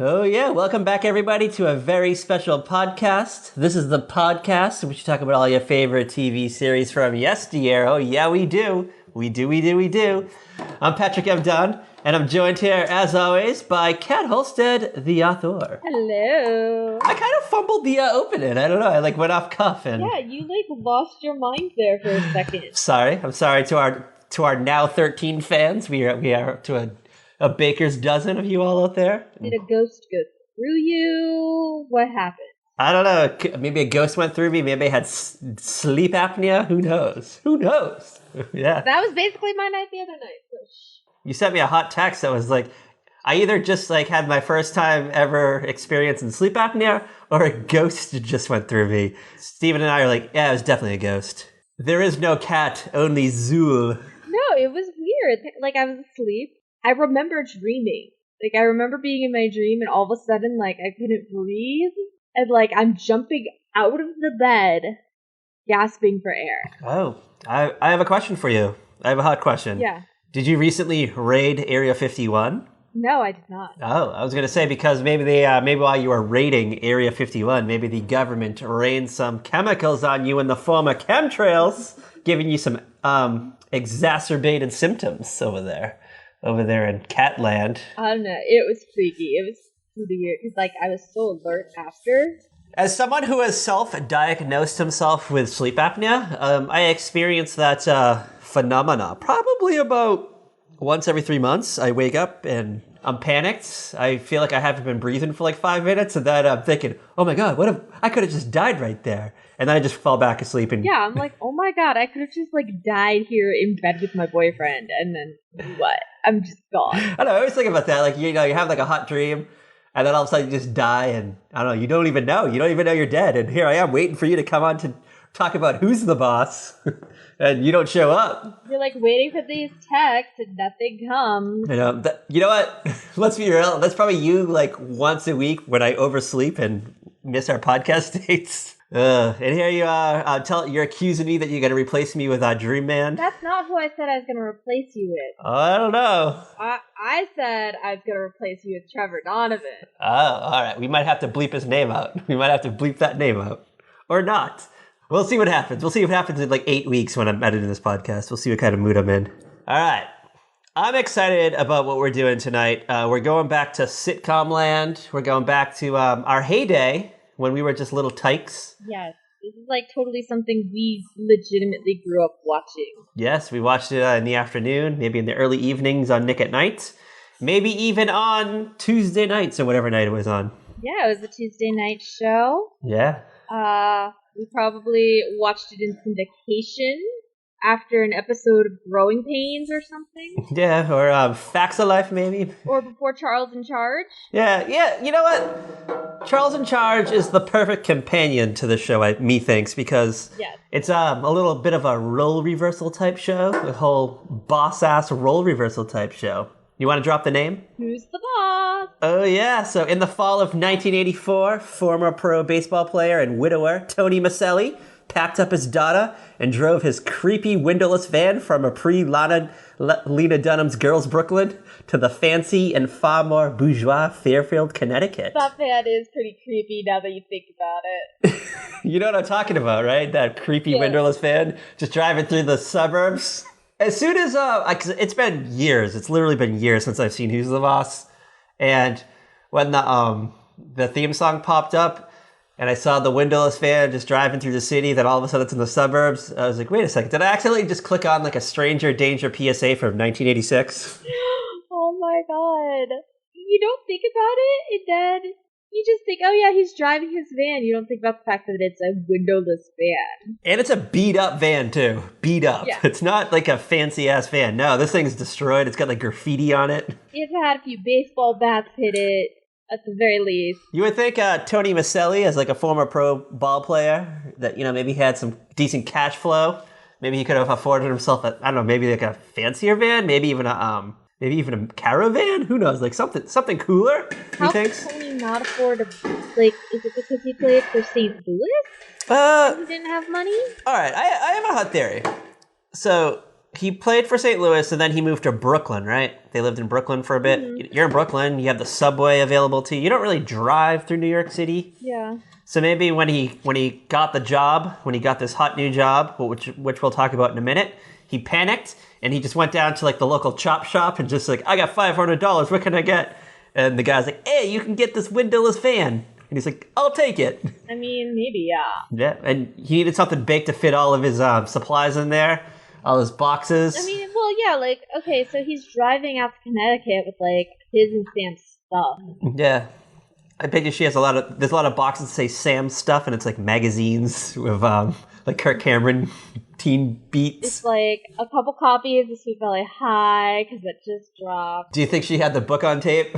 Oh yeah, welcome back everybody to a very special podcast. This is the podcast in which you talk about all your favorite TV series from yesteryear. Oh yeah, we do. We do. I'm Patrick M. Dunn, and I'm joined here, as always, by Kat Holstead, the author. Hello. I kind of fumbled the opening. I don't know. I went off cuff and... Yeah, you lost your mind there for a second. I'm sorry to our now 13 fans. We are up to a baker's dozen of you all out there. Did a ghost go through you? What happened? I don't know. Maybe a ghost went through me. Maybe I had sleep apnea. Who knows? Yeah. That was basically my night the other night. So You sent me a hot text that was like, I either just had my first time ever experiencing sleep apnea or a ghost just went through me. Steven and I are like, yeah, it was definitely a ghost. There is no cat, only Zool. No, it was weird. I was asleep. I remember dreaming. I remember being in my dream and all of a sudden, I couldn't breathe. And, I'm jumping out of the bed, gasping for air. Oh, I have a question for you. I have a hot question. Yeah. Did you recently raid Area 51? No, I did not. Oh, I was going to say, because maybe maybe while you were raiding Area 51, maybe the government rained some chemicals on you in the form of chemtrails, giving you some exacerbated symptoms over there in Catland. I don't know. It was freaky. It was really weird because, I was so alert after. As someone who has self-diagnosed himself with sleep apnea, I experienced that phenomena probably about once every 3 months. I wake up and I'm panicked. I feel like I haven't been breathing for 5 minutes, and then I'm thinking, oh my God, what if I could have just died right there? And then I just fall back asleep. And yeah, I'm like, oh my God, I could have just died here in bed with my boyfriend, and then what? I'm just gone. I don't know, I always think about that. You have a hot dream, and then all of a sudden you just die, and I don't know, you don't even know you're dead. And here I am waiting for you to come on to talk about who's the boss, and you don't show up. You're waiting for these texts, and nothing comes. You know what? Let's be real. That's probably you once a week when I oversleep and miss our podcast dates. And here you are. You're accusing me that you're going to replace me with Dream Man. That's not who I said I was going to replace you with. Oh, I don't know. I said I was going to replace you with Trevor Donovan. Oh, all right. We might have to bleep his name out. We might have to bleep that name out. Or not. We'll see what happens. We'll see what happens in 8 weeks when I'm editing this podcast. We'll see what kind of mood I'm in. All right. I'm excited about what we're doing tonight. We're going back to sitcom land. We're going back to our heyday when we were just little tykes. Yes. This is totally something we legitimately grew up watching. Yes, we watched it in the afternoon, maybe in the early evenings on Nick at Night, maybe even on Tuesday nights or whatever night it was on. Yeah, it was a Tuesday night show. Yeah. We probably watched it in syndication after an episode of Growing Pains or something. Yeah, or Facts of Life maybe. Or before Charles in Charge. Yeah. You know what? Charles in Charge is the perfect companion to the show, methinks, because it's a little bit of a role reversal type show, a whole boss-ass role reversal type show. You want to drop the name? Who's the boss? Oh, yeah. So in the fall of 1984, former pro baseball player and widower Tony Maselli packed up his daughter and drove his creepy windowless van from a pre-Lena Dunham's Girls Brooklyn to the fancy and far more bourgeois Fairfield, Connecticut. That van is pretty creepy now that you think about it. You know what I'm talking about, right? That creepy windowless van just driving through the suburbs. As soon as, it's been years. It's literally been years since I've seen Who's the Boss. And when the theme song popped up and I saw the windowless van just driving through the city, then all of a sudden it's in the suburbs, I was like, wait a second. Did I accidentally just click on a stranger danger PSA from 1986? Oh my God. You don't think about it, and then you just think, oh yeah, he's driving his van. You don't think about the fact that it's a windowless van. And it's a beat-up van, too. Beat up. Yeah. It's not a fancy-ass van. No, this thing's destroyed. It's got graffiti on it. It's had a few baseball bats hit it, at the very least. You would think Tony Maselli, as a former pro ball player, that, maybe he had some decent cash flow. Maybe he could have afforded himself maybe a fancier van, maybe even a caravan? Who knows? Something cooler, he thinks? How can he not afford is it because he played for St. Louis? He didn't have money? All right, I have a hot theory. So, he played for St. Louis, and then he moved to Brooklyn, right? They lived in Brooklyn for a bit. Mm-hmm. You're in Brooklyn. You have the subway available to you. You don't really drive through New York City. Yeah. So maybe when he got the job, when he got this hot new job, which we'll talk about in a minute, he panicked, and he just went down to like the local chop shop and just like, I got $500. What can I get? And the guy's like, hey, you can get this windowless fan. And he's like, I'll take it. I mean, maybe, yeah. Yeah, and he needed something big to fit all of his supplies in there, all his boxes. I mean, well, yeah, like, okay, so he's driving out to Connecticut with, like, his and Sam's stuff. Yeah. I bet you there's a lot of boxes that say Sam stuff, and it's like magazines with like Kirk Cameron teen beats. It's like a couple copies of Sweet Valley High because it just dropped. Do you think she had the book on tape?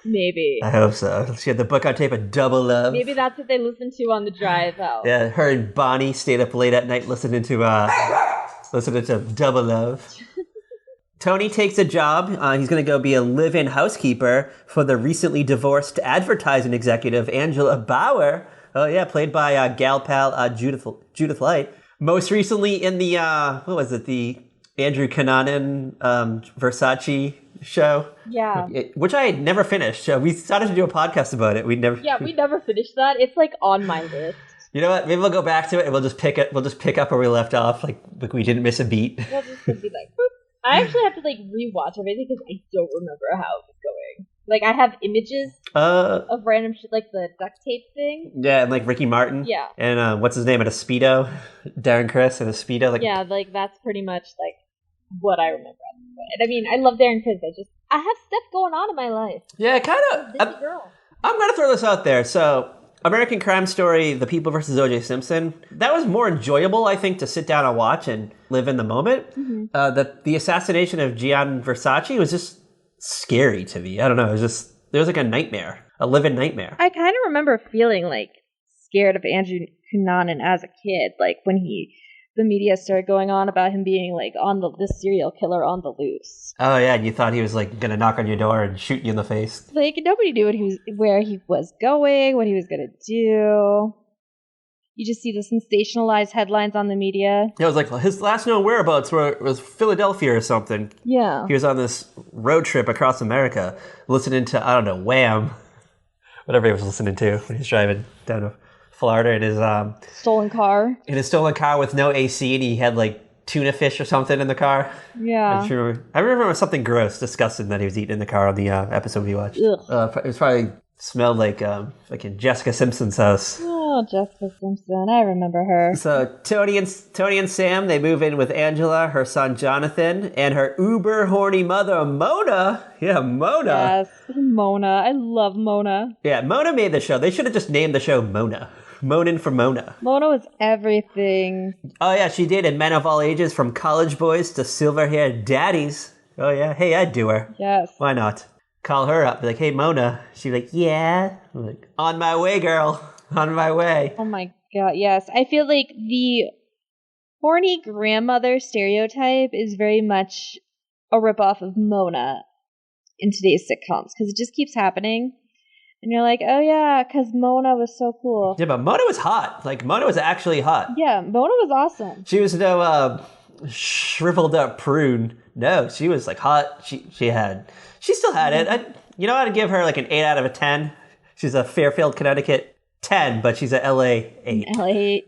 Maybe. I hope so. She had the book on tape of Double Love. Maybe that's what they listened to on the drive out. Yeah, her and Bonnie stayed up late at night listening to Double Love. Tony takes a job. He's going to go be a live-in housekeeper for the recently divorced advertising executive, Angela Bauer. Oh, yeah, played by gal pal Judith Light. Most recently in the, the Andrew Cunanan Versace show? Yeah. Which I had never finished. We started to do a podcast about it. We never finished that. It's like on my list. You know what? Maybe we'll go back to it and we'll just pick up where we left off. Like we didn't miss a beat. We'll just be like, boop. I actually have to like rewatch everything because I don't remember how it was going. Like I have images of random shit, like the duct tape thing. Yeah, and like Ricky Martin. Yeah. And what's his name? At a Speedo, Darren Criss at a Speedo. Like yeah, like that's pretty much like what I remember. And I mean, I love Darren Criss. I have stuff going on in my life. Yeah, kind of. Girl. I'm gonna throw this out there. So, American Crime Story: The People vs. O.J. Simpson. That was more enjoyable, I think, to sit down and watch and live in the moment. Mm-hmm. The assassination of Gian Versace was just scary to me. I don't know. It was like a nightmare, a living nightmare. I kind of remember feeling like scared of Andrew Cunanan as a kid, like when the media started going on about him being like this serial killer on the loose. Oh yeah, and you thought he was like gonna knock on your door and shoot you in the face. Like nobody knew where he was going, what he was gonna do. You just see the sensationalized headlines on the media. Yeah, it was like his last known whereabouts was Philadelphia or something. Yeah. He was on this road trip across America listening to, I don't know, Wham! Whatever he was listening to when he was driving down to Florida in his stolen car. In his stolen car with no AC, and he had like tuna fish or something in the car. Yeah. I remember something gross, disgusting that he was eating in the car on the episode we watched. It was probably smelled like in Jessica Simpson's house. Oh, Jessica Simpson. I remember her. So Tony and Sam, they move in with Angela, her son Jonathan, and her uber horny mother Mona. Yeah, Mona. Yes, Mona. I love Mona. Yeah, Mona made the show. They should have just named the show Mona. Moanin' for Mona. Mona was everything. Oh yeah, she dated men of all ages, from college boys to silver-haired daddies. Oh yeah, hey, I'd do her. Yes. Why not? Call her up, be like, hey, Mona. She'd be like, yeah. I'm like, on my way, girl. On my way. Oh my god, yes. I feel like the horny grandmother stereotype is very much a ripoff of Mona in today's sitcoms, because it just keeps happening. And you're like, oh yeah, because Mona was so cool. Yeah, but Mona was hot. Like, Mona was actually hot. Yeah, Mona was awesome. She was no shriveled up prune. No, she was like hot. She still had it. I'd give her like an 8 out of 10. She's a Fairfield, Connecticut 10, but she's a LA 8. LA 8.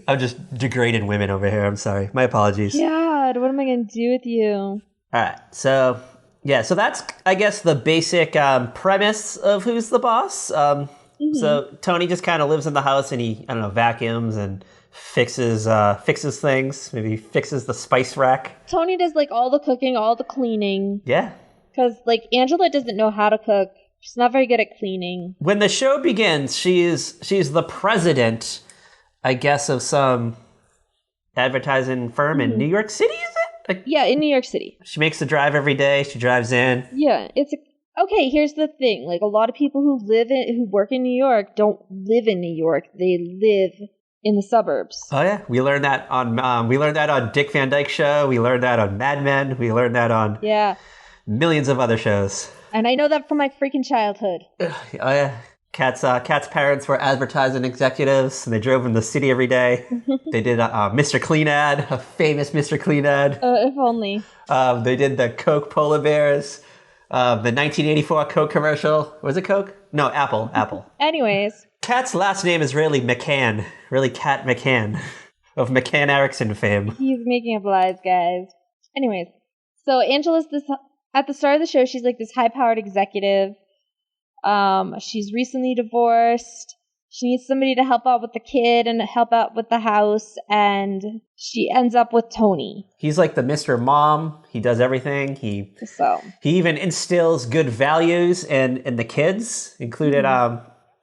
I'm just degrading women over here. I'm sorry. My apologies. God, what am I going to do with you? All right. So that's, I guess, the basic premise of Who's the Boss. So Tony just kind of lives in the house and he, vacuums and fixes things. Maybe fixes the spice rack. Tony does like all the cooking, all the cleaning. Yeah. Because like Angela doesn't know how to cook. She's not very good at cleaning. When the show begins, she's the president, I guess, of some advertising firm in New York City, is it? Yeah, in New York City. She makes the drive every day. She drives in. Yeah, okay, here's the thing. Like, a lot of people who work in New York don't live in New York. They live in the suburbs. Oh yeah, we learned that on Dick Van Dyke Show. We learned that on Mad Men. We learned that on millions of other shows. And I know that from my freaking childhood. Oh yeah, Kat's parents were advertising executives, and they drove in the city every day. They did a Mr. Clean ad, a famous Mr. Clean ad. If only. They did the Coke polar bears, the 1984 Coke commercial. Was it Coke? No, Apple. Anyways. Kat's last name is really McCann. Really Kat McCann of McCann Erickson fame. He's making up lies, guys. Anyways. So Angela's at the start of the show, she's like this high-powered executive. She's recently divorced. She needs somebody to help out with the kid and help out with the house, and she ends up with Tony. He's like the Mr. Mom. He does everything. He even instills good values in the kids, included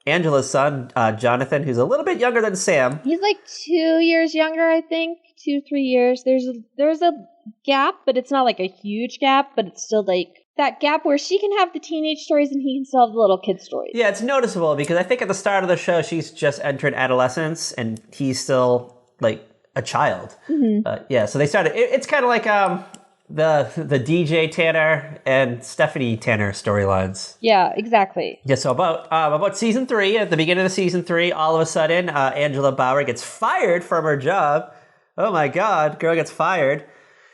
Angela's son, Jonathan, who's a little bit younger than Sam. He's like 2 years younger, I think. 2-3 years. There's a gap, but it's not like a huge gap, but it's still like that gap where she can have the teenage stories and he can still have the little kid stories. Yeah, it's noticeable because I think at the start of the show, she's just entered adolescence and he's still like a child. Mm-hmm. So they started, it's kind of like the DJ Tanner and Stephanie Tanner storylines. Yeah, exactly. Yeah, so about season 3, at the beginning of season 3, all of a sudden, Angela Bauer gets fired from her job. Oh my God, girl gets fired.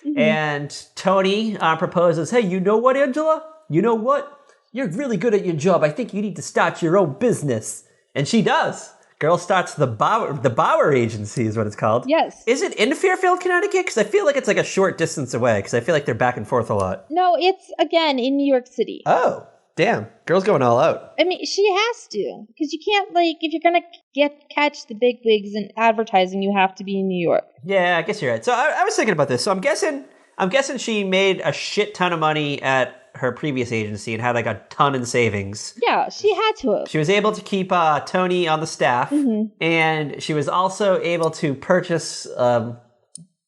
Mm-hmm. And Tony proposes, hey, you know what, Angela? You know what? You're really good at your job. I think you need to start your own business. And she does. Girl starts the Bauer Agency is what it's called. Yes. Is it in Fairfield, Connecticut? Because I feel like it's like a short distance away because I feel like they're back and forth a lot. No, it's, again, in New York City. Oh, damn. Girl's going all out. I mean, she has to. Because you can't, like, if you're going to catch the big wigs in advertising, you have to be in New York. Yeah, I guess you're right. So I was thinking about this. So I'm guessing she made a shit ton of money at her previous agency and had like a ton in savings. Yeah, she had to have. She was able to keep Tony on the staff, and she was also able to purchase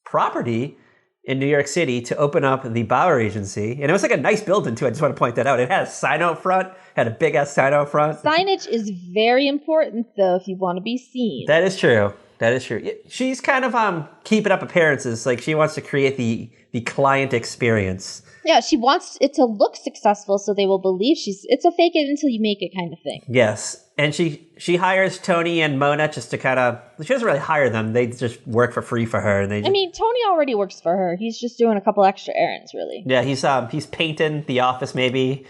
property in New York City to open up the Bauer Agency. And it was like a nice building too. I just want to point that out. It had a sign out front, had a big ass sign out front. Signage is very important though if you want to be seen. That is true. She's kind of keeping up appearances. Like she wants to create the client experience. Yeah, she wants it to look successful so they will believe it's a fake it until you make it kind of thing. Yes. And she hires Tony and Mona just to kind of, she doesn't really hire them. They just work for free for her. And Tony already works for her. He's just doing a couple extra errands, really. Yeah, he's painting the office maybe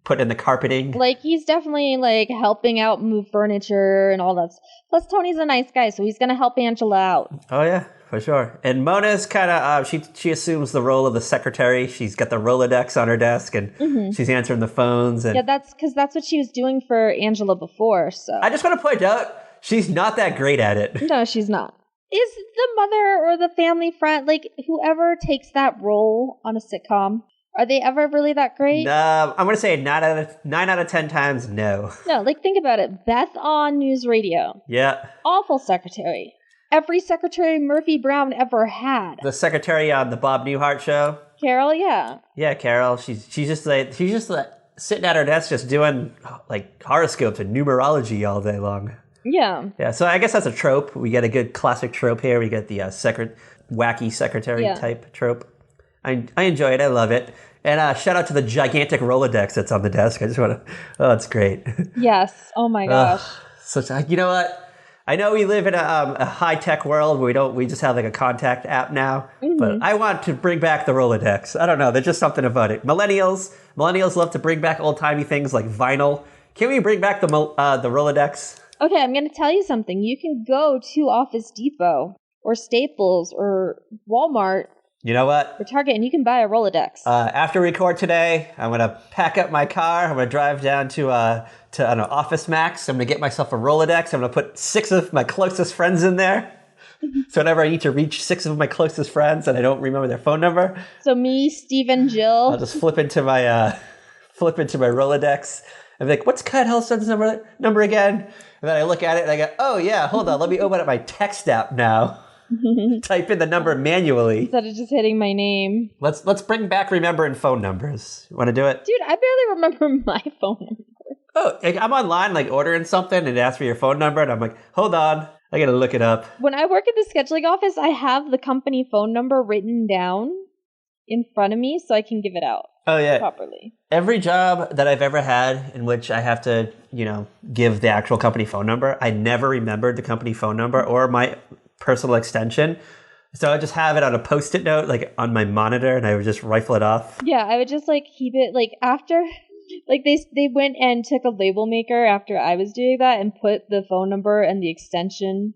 putting in the carpeting. Like, he's definitely, like, helping out move furniture and all that. Plus, Tony's a nice guy, so he's going to help Angela out. Oh, yeah, for sure. And Mona's kind of, she assumes the role of the secretary. She's got the Rolodex on her desk, and she's answering the phones. And yeah, that's what she was doing for Angela before, so. I just want to point out, she's not that great at it. No, she's not. Is the mother or the family friend, like, whoever takes that role on a sitcom, are they ever really that great? I'm going to say 9 out of 10 times, no. No, like, think about it. Beth on News Radio. Yeah. Awful secretary. Every secretary Murphy Brown ever had. The secretary on the Bob Newhart show? Carol, yeah. Yeah, Carol. She's just sitting at her desk just doing, like, horoscopes and numerology all day long. Yeah. Yeah, so I guess that's a trope. We get a good classic trope here. We get the wacky secretary type trope. I enjoy it. I love it. And shout out to the gigantic Rolodex that's on the desk. I just want to... Oh, it's great. Yes. Oh, my gosh. You know what? I know we live in a high-tech world where we just have like a contact app now. Mm-hmm. But I want to bring back the Rolodex. I don't know. There's just something about it. Millennials love to bring back old-timey things like vinyl. Can we bring back the Rolodex? Okay, I'm going to tell you something. You can go to Office Depot or Staples or Walmart. You know what? Or Target, and you can buy a Rolodex. After we record today, I'm going to pack up my car. I'm going to drive down to Office Max. I'm going to get myself a Rolodex. I'm going to put 6 of my closest friends in there. So whenever I need to reach 6 of my closest friends and I don't remember their phone number. So me, Steve, and Jill. I'll just flip into my Rolodex. I'm like, what's Cut Helston's number again? And then I look at it and I go, oh yeah, hold on. Let me open up my text app now. Type in the number manually instead of just hitting my name. Let's bring back remembering phone numbers. You want to do it? Dude, I barely remember my phone number. Oh, I'm online like ordering something and it asks for your phone number and I'm like, hold on, I gotta look it up. When I work at the scheduling office, I have the company phone number written down in front of me so I can give it out. Oh, yeah. properly. Every job that I've ever had in which I have to, give the actual company phone number, I never remembered the company phone number or my personal extension. So I just have it on a Post-it note, like on my monitor, and I would just rifle it off. Yeah, I would just keep it after, they went and took a label maker after I was doing that and put the phone number and the extension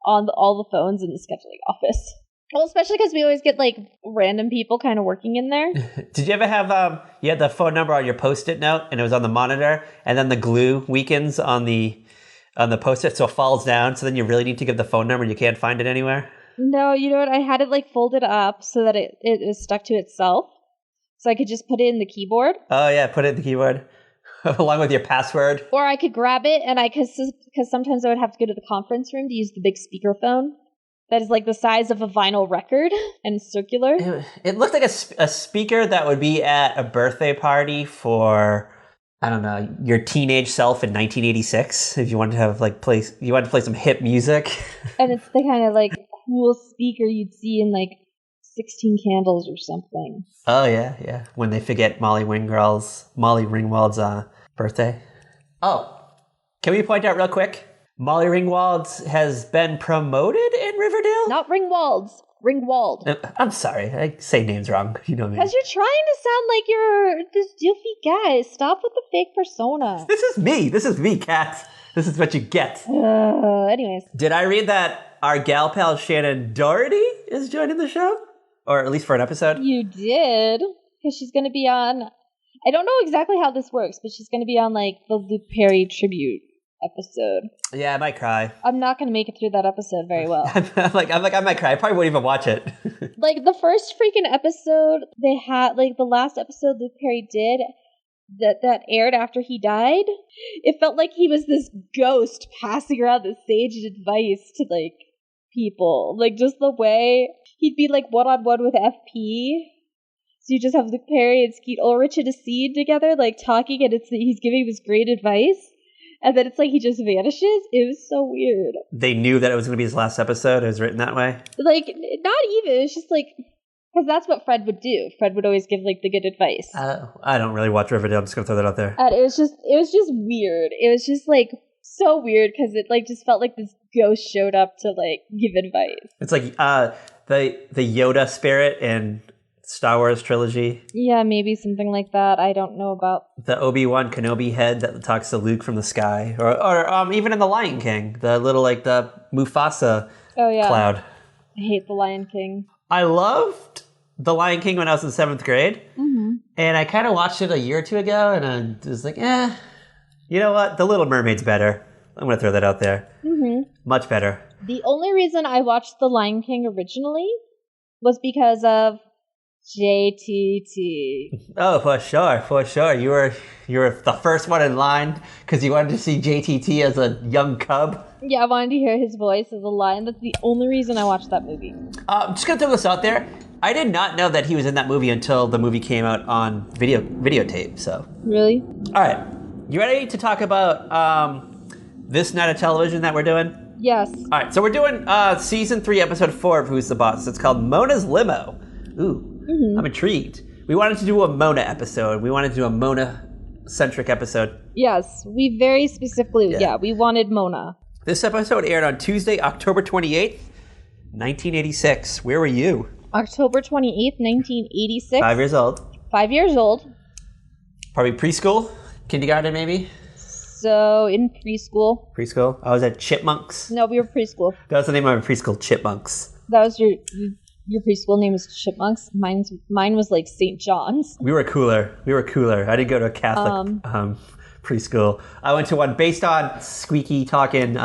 on all the phones in the scheduling office. Well, especially because we always get random people kind of working in there. Did you ever have you had the phone number on your Post-it note and it was on the monitor, and then the glue weakens on the Post-it, so it falls down. So then you really need to give the phone number and you can't find it anywhere. No, you know what? I had it folded up so that it was stuck to itself, so I could just put it in the keyboard. Oh yeah, put it in the keyboard along with your password. Or I could grab it and because sometimes I would have to go to the conference room to use the big speakerphone. That is the size of a vinyl record and circular. It looked like a speaker that would be at a birthday party for, I don't know, your teenage self in 1986. If you wanted to have play some hip music. And it's the kind of cool speaker you'd see in 16 Candles or something. Oh yeah. When they forget Molly Ringwald's birthday. Oh, can we point out real quick? Molly Ringwald has been promoted in Riverdale? Not Ringwald's. Ringwald. I'm sorry. I say names wrong. You know me. Because you're trying to sound like you're this doofy guy. Stop with the fake persona. This is me, Kat. This is what you get. Anyways. Did I read that our gal pal Shannon Doherty is joining the show? Or at least for an episode? You did. Because she's going to be on... I don't know exactly how this works, but she's going to be on the Luke Perry tribute episode. Yeah, I might cry. I'm not going to make it through that episode very well. I might cry. I probably wouldn't even watch it. The first freaking episode they had, the last episode Luke Perry did that aired after he died, it felt like he was this ghost passing around the stage advice to people. Just the way he'd be one-on-one with FP. So you just have Luke Perry and Skeet Ulrich in a scene together, talking, and he's giving this great advice. And then it's he just vanishes. It was so weird. They knew that it was going to be his last episode. It was written that way? Not even. It's just because that's what Fred would do. Fred would always give the good advice. I don't really watch Riverdale. I'm just going to throw that out there. And it was just weird. It was just so weird because it just felt like this ghost showed up to give advice. It's the Yoda spirit in Star Wars trilogy. Yeah, maybe something like that. I don't know about the Obi-Wan Kenobi head that talks to Luke from the sky, or even in the Lion King, the little the Mufasa cloud. I hate the Lion King. I loved the Lion King when I was in 7th grade, and I kind of watched it a year or two ago, and I was you know what? The Little Mermaid's better. I'm going to throw that out there. Much better. The only reason I watched the Lion King originally was because of JTT. Oh, for sure. You were the first one in line because you wanted to see JTT as a young cub. Yeah, I wanted to hear his voice as a lion. That's the only reason I watched that movie. I'm just gonna throw this out there. I did not know that he was in that movie until the movie came out on videotape. So really, all right, you ready to talk about this night of television that we're doing? Yes. All right, so we're doing season 3, episode 4 of Who's the Boss. It's called Mona's Limo. Ooh. I'm intrigued. We wanted to do a Mona episode. We wanted to do a Mona-centric episode. Yes, we very specifically, we wanted Mona. This episode aired on Tuesday, October 28th, 1986. Where were you? October 28th, 1986. 5 years old. 5 years old. Probably preschool? Kindergarten, maybe? So, in preschool. Preschool? I was at Chipmunks. No, we were preschool. That was the name of my preschool, Chipmunks. That was your preschool name was Chipmunks. Mine was St. John's. We were cooler. I didn't go to a Catholic preschool. I went to one based on squeaky talking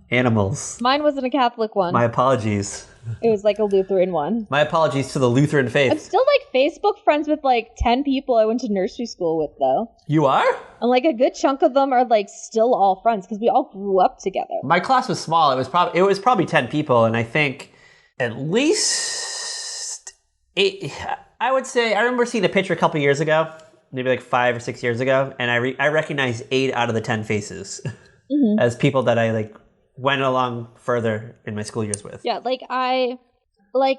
animals. Mine wasn't a Catholic one. My apologies. It was a Lutheran one. My apologies to the Lutheran faith. I'm still Facebook friends with 10 people I went to nursery school with though. You are? And a good chunk of them are still all friends because we all grew up together. My class was small. It was probably 10 people, and I think at least 8. I would say I remember seeing a picture a couple years ago, maybe 5 or 6 years ago, and I recognized 8 out of the 10 faces as people that I went along further in my school years with. Yeah, I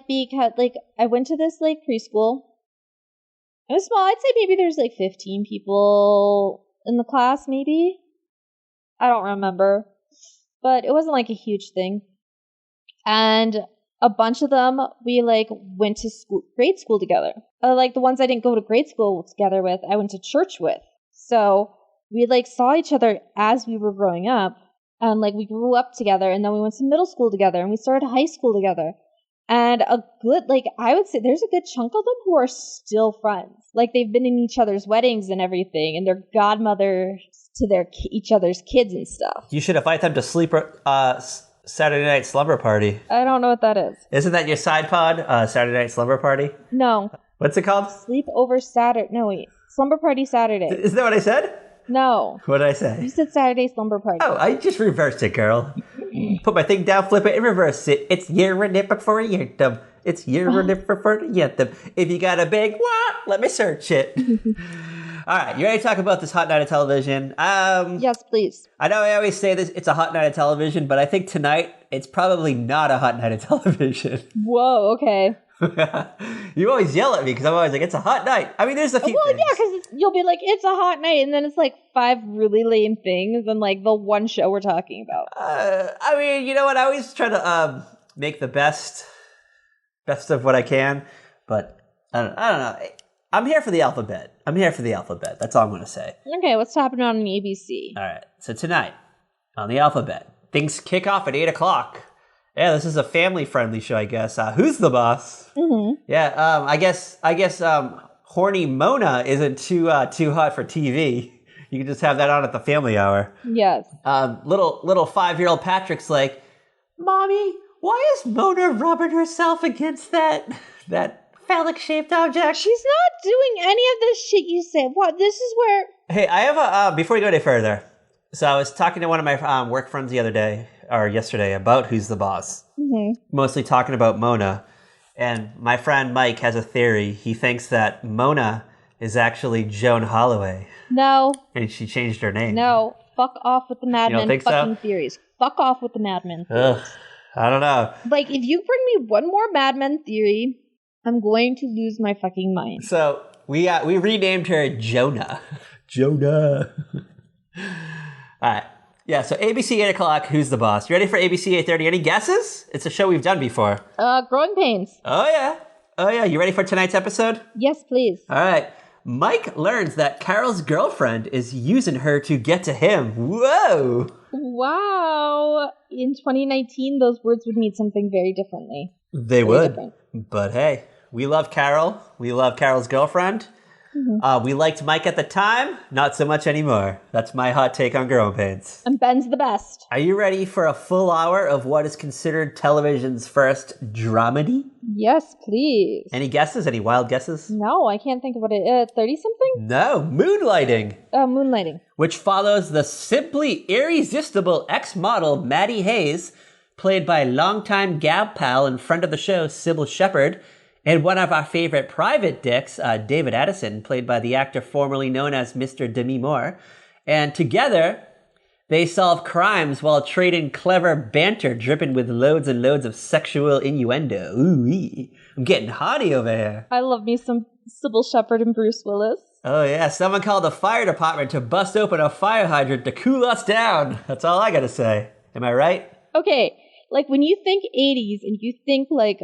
because I went to this preschool, It was small. I'd say maybe there's like 15 people in the class, maybe. I don't remember. But it wasn't like a huge thing. And a bunch of them, we like went to grade school together. Like the ones I didn't go to grade school together with, I went to church with. So we like saw each other as we were growing up. And like we grew up together, and then we went to middle school together, and we started high school together. And a good, like, I would say there's a good chunk of them who are still friends. Like, they've been in each other's weddings and everything, and they're godmothers to each other's kids and stuff. You should invite them to Saturday Night Slumber Party. I don't know what that is. Isn't that your side pod, Saturday Night Slumber Party? No. What's it called? Sleep over Saturday. No, wait. Slumber Party Saturday. Isn't that what I said? No. What did I say? You said Saturday Slumber Party. Oh, I just reversed it, girl. Put my thing down, flip it, and reverse it. It's your nipper for your them. It's your nipper for them. If you got a big what, let me search it. All right, you ready to talk about this hot night of television? Yes, please. I know I always say this, it's a hot night of television, but I think tonight it's probably not a hot night of television. Whoa, okay. You always yell at me because I'm always like, it's a hot night. I mean, there's a few things. Yeah, because you'll be like, it's a hot night, and then it's like 5 really lame things, and like the one show we're talking about. I mean, you know what? I always try to make the best of what I can, but I don't know. I'm here for the alphabet. That's all I'm going to say. Okay, what's happening on ABC? All right, so tonight on the alphabet, things kick off at 8 o'clock. Yeah, this is a family-friendly show, I guess. Who's the boss? Mm-hmm. Yeah, I guess horny Mona isn't too hot for TV. You can just have that on at the family hour. Yes. Little 5-year-old Patrick's like, Mommy, why is Mona rubbing herself against that phallic-shaped object? She's not doing any of this shit you said. What? This is where... Hey, I have before we go any further, so I was talking to one of my work friends yesterday about Who's the Boss. Mm-hmm. Mostly talking about Mona. And my friend Mike has a theory. He thinks that Mona is actually Joan Holloway. No. And she changed her name. No. Fuck off with the Mad Men fucking theories. Fuck off with the Mad Men theories. Ugh, I don't know. Like, if you bring me one more Mad Men theory, I'm going to lose my fucking mind. So we renamed her Jonah. Jonah. All right. Yeah, so ABC 8 o'clock, Who's the Boss? You ready for ABC 8:30? Any guesses? It's a show we've done before. Growing Pains. Oh, yeah. You ready for tonight's episode? Yes, please. All right. Mike learns that Carol's girlfriend is using her to get to him. Whoa. Wow. In 2019, those words would mean something very differently. They would. But hey, we love Carol. We love Carol's girlfriend. Mm-hmm. We liked Mike at the time, not so much anymore. That's my hot take on Growing Pains. And Ben's the best. Are you ready for a full hour of what is considered television's first dramedy? Yes, please. Any guesses? Any wild guesses? No, I can't think of what it is. 30-something? No, Moonlighting. Moonlighting. Which follows the simply irresistible ex-model Maddie Hayes, played by longtime gal pal and friend of the show, Sybil Shepherd, and one of our favorite private dicks, David Addison, played by the actor formerly known as Mr. Demi Moore. And together, they solve crimes while trading clever banter dripping with loads and loads of sexual innuendo. Ooh-wee. I'm getting hottie over here. I love me some Sybil Shepherd and Bruce Willis. Oh yeah, someone called the fire department to bust open a fire hydrant to cool us down. That's all I gotta say. Am I right? Okay, like when you think 80s and you think like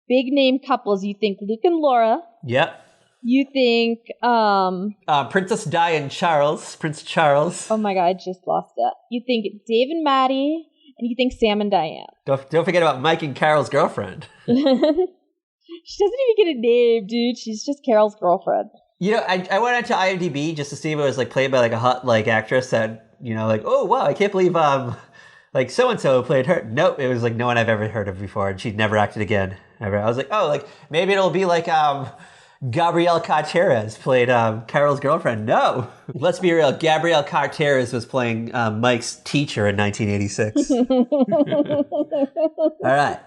big name couples, you think Luke and Laura. Yep. You think Princess Di and Prince Charles. Oh my god, I just lost it. You think Dave and Maddie, and you think Sam and Diane. Don't forget about Mike and Carol's girlfriend. She doesn't even get a name, dude. She's just Carol's girlfriend. You know, I went onto IMDb just to see if it was like played by like a hot like actress that, you know, like, oh wow, I can't believe like so and so played her. Nope, it was like no one I've ever heard of before, and she'd never acted again. Ever. I was like, oh, like maybe it'll be like Gabrielle Carteres played Carol's girlfriend. No, let's be real. Gabrielle Carteres was playing Mike's teacher in 1986. All right,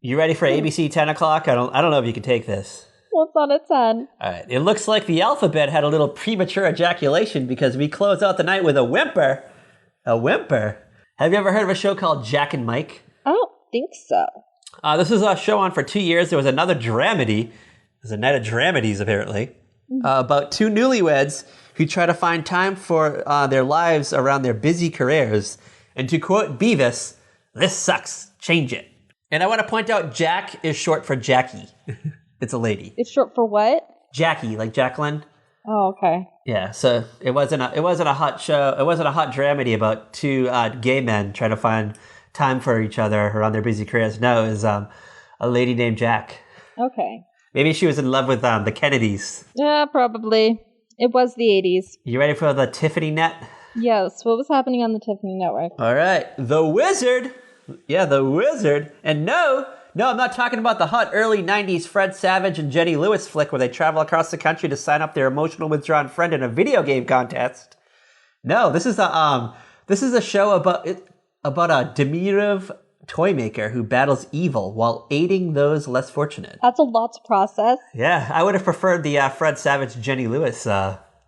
you ready for ABC 10 o'clock? I don't know if you can take this. What's on at 10? All right, it looks like the alphabet had a little premature ejaculation because we close out the night with a whimper. A whimper. Have you ever heard of a show called Jack and Mike? I don't think so. This was a show on for 2 years. There was another dramedy. There's a night of dramedies, apparently. about two newlyweds who try to find time for their lives around their busy careers. And to quote Beavis, "This sucks, change it." And I want to point out Jack is short for Jackie. It's a lady. It's short for what? Jackie, like Jacqueline. Oh, okay. Yeah, so it wasn't a hot show. It wasn't a hot dramedy about two gay men trying to find time for each other around their busy careers. No, it was a lady named Jack. Okay. Maybe she was in love with the Kennedys. Yeah, probably. It was the 80s. You ready for the Tiffany net? Yes. What was happening on the Tiffany network? All right, the Wizard. Yeah, the Wizard. And no, I'm not talking about the hot early 90s Fred Savage and Jenny Lewis flick where they travel across the country to sign up their emotional withdrawn friend in a video game contest. No, this is a show about a diminutive toy maker who battles evil while aiding those less fortunate. That's a lot to process. Yeah, I would have preferred the Fred Savage Jenny Lewis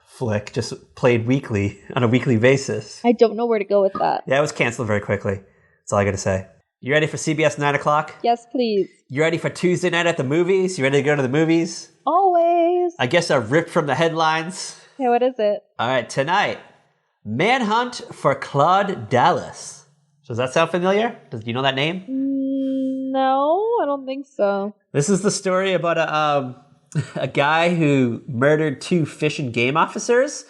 flick, just played weekly on a weekly basis. I don't know where to go with that. Yeah, it was canceled very quickly. That's all I got to say. You ready for CBS 9 o'clock? Yes, please. You ready for Tuesday night at the movies? You ready to go to the movies? Always. I guess I ripped from the headlines. Okay, what is it? All right, tonight, Manhunt for Claude Dallas. Does that sound familiar? Do you know that name? No, I don't think so. This is the story about a guy who murdered two Fish and Game officers.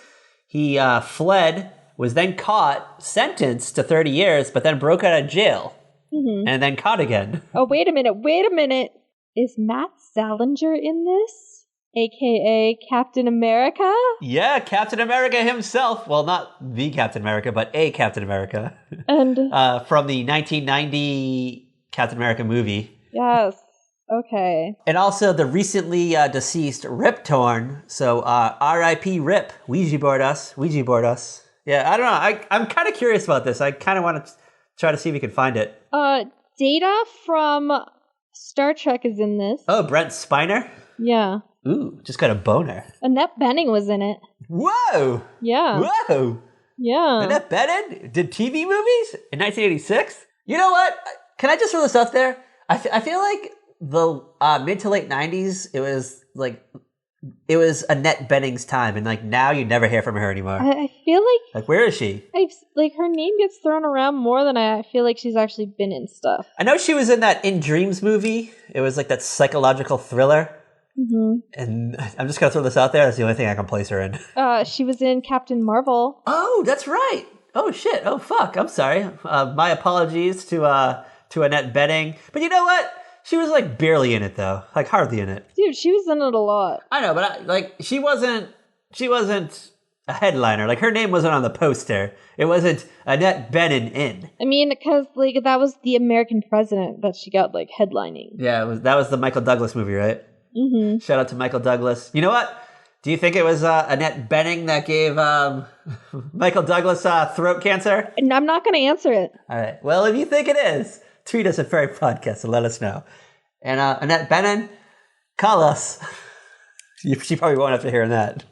He fled, was then caught, sentenced to 30 years, but then broke out of jail. Mm-hmm. And then caught again. Oh, wait a minute. Is Matt Salinger in this? AKA Captain America? Yeah, Captain America himself. Well, not the Captain America, but a Captain America. And from the 1990 Captain America movie. Yes. Okay. And also the recently deceased Rip Torn. So R.I.P. Rip. Ouija board us. Yeah, I don't know. I'm kind of curious about this. I kind of want to try to see if we can find it. Data from Star Trek is in this. Oh, Brent Spiner? Yeah. Ooh, just got a boner. Annette Bening was in it. Whoa! Yeah. Whoa! Yeah. Annette Bening did TV movies in 1986? You know what? Can I just throw this out there? I feel like the mid to late 90s, it was Annette Bening's time, and like now you never hear from her anymore. I feel like where is she? Her name gets thrown around more than I feel like she's actually been in stuff. I know she was in that In Dreams movie. It was like that psychological thriller. Mm-hmm. And I'm just gonna throw this out there. That's the only thing I can place her in. She was in Captain Marvel. Oh, that's right. Oh shit. Oh fuck. I'm sorry. My apologies to Annette Bening. But you know what? She was like barely in it though, like hardly in it. Dude, she was in it a lot. I know, but she wasn't a headliner. Like her name wasn't on the poster. It wasn't Annette Bening in. I mean, because like that was the American president that she got like headlining. Yeah, that was the Michael Douglas movie, right? Mm-hmm. Shout out to Michael Douglas. You know what? Do you think it was Annette Bening that gave Michael Douglas throat cancer? And I'm not going to answer it. All right. Well, if you think it is, tweet us at Fairy Podcast and let us know. And Annette Bening, call us. She probably won't after hearing that.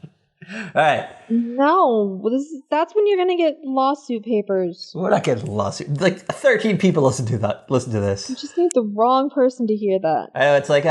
All right. No, that's when you're going to get lawsuit papers. We're not getting lawsuit. Like 13 people listen to this. You just need the wrong person to hear that. I know, it's like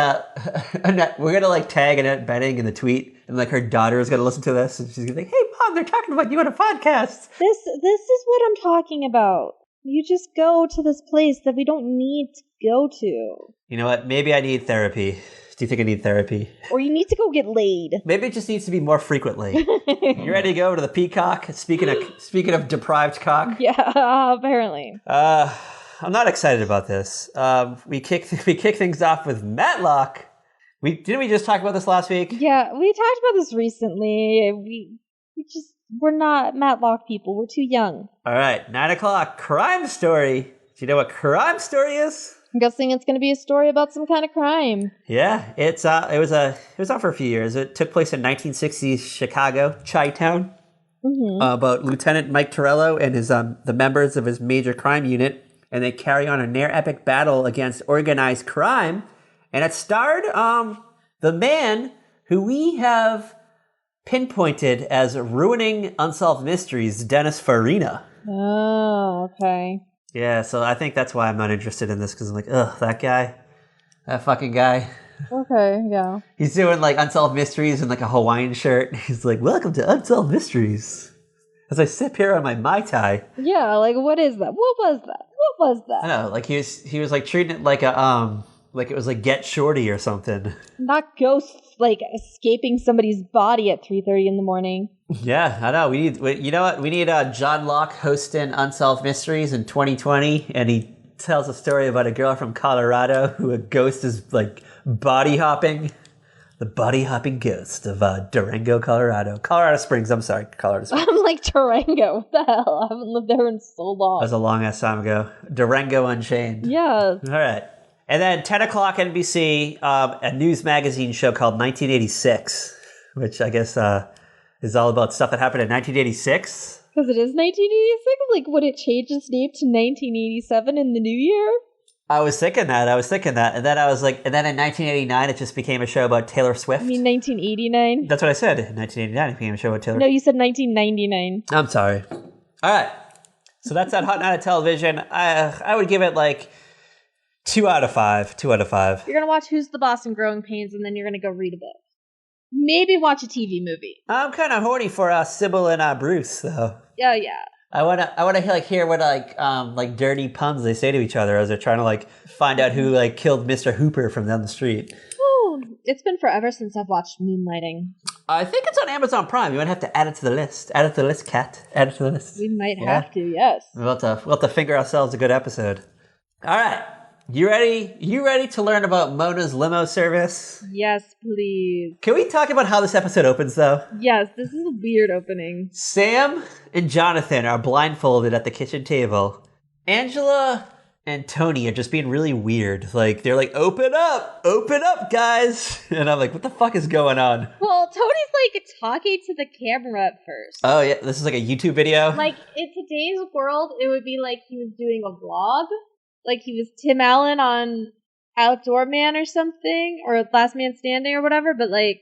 Annette, we're going to like tag Annette Bening in the tweet, and like her daughter is going to listen to this, and she's going to be like, "Hey mom, they're talking about you on a podcast." This is what I'm talking about. You just go to this place that we don't need to go to. You know what? Maybe I need therapy. Do you think I need therapy? Or you need to go get laid. Maybe it just needs to be more frequently. You ready to go to the Peacock? Speaking of deprived cock. Yeah, apparently. I'm not excited about this. We kick things off with Matlock. Didn't we just talk about this last week? Yeah, we talked about this recently. We're not Matlock people. We're too young. All right, 9 o'clock. Crime Story. Do you know what Crime Story is? I'm guessing it's going to be a story about some kind of crime. Yeah, it was on for a few years. It took place in 1960s Chicago, Chi-Town, about Lieutenant Mike Torello and his the members of his major crime unit, and they carry on a near epic battle against organized crime. And it starred the man who we have pinpointed as ruining unsolved mysteries, Dennis Farina. Oh, okay. Yeah, so I think that's why I'm not interested in this, because I'm like, ugh, that fucking guy. Okay, yeah. He's doing like Unsolved Mysteries in like a Hawaiian shirt. He's like, "Welcome to Unsolved Mysteries." As I sip here on my Mai Tai. Yeah, like what is that? What was that? What was I that? know, like he was like treating it like a like it was like Get Shorty or something. Not ghosts like escaping somebody's body at 3:30 in the morning. Yeah, I know. You know what? We need John Locke hosting Unsolved Mysteries in 2020, and he tells a story about a girl from Colorado who a ghost is like body hopping. The body hopping ghost of Durango, Colorado. Colorado Springs, I'm sorry. Colorado Springs. I'm like Durango. What the hell? I haven't lived there in so long. That was a long ass time ago. Durango Unchained. Yeah. All right. And then 10 o'clock NBC, a news magazine show called 1986, which I guess is all about stuff that happened in 1986. Because it is 1986? Like, would it change its name to 1987 in the new year? I was thinking that. And then I was like, and then in 1989, it just became a show about Taylor Swift. You mean 1989? That's what I said. In 1989, it became a show about Taylor No, you said 1999. I'm sorry. All right. So that's that hot night of television. I would give it like 2 out of 5. 2 out of 5. You're going to watch Who's the Boss and Growing Pains, and then you're going to go read a book. Maybe watch a TV movie. I'm kind of horny for Sybil and Bruce, though. Oh, yeah. I wanna like hear what like dirty puns they say to each other as they're trying to like find out who like killed Mr. Hooper from down the street. Ooh, it's been forever since I've watched Moonlighting. I think it's on Amazon Prime. You might have to add it to the list. Add it to the list, Kat. Add it to the list. We might have to, yes. We'll have to figure ourselves a good episode. All right. You ready? You ready to learn about Mona's limo service? Yes, please. Can we talk about how this episode opens, though? Yes, this is a weird opening. Sam and Jonathan are blindfolded at the kitchen table. Angela and Tony are just being really weird. Like, they're like, open up, guys. And I'm like, what the fuck is going on? Well, Tony's like talking to the camera at first. Oh, yeah, this is like a YouTube video? Like, in today's world, it would be like he was doing a vlog. Like he was Tim Allen on Outdoor Man or something, or Last Man Standing or whatever, but like,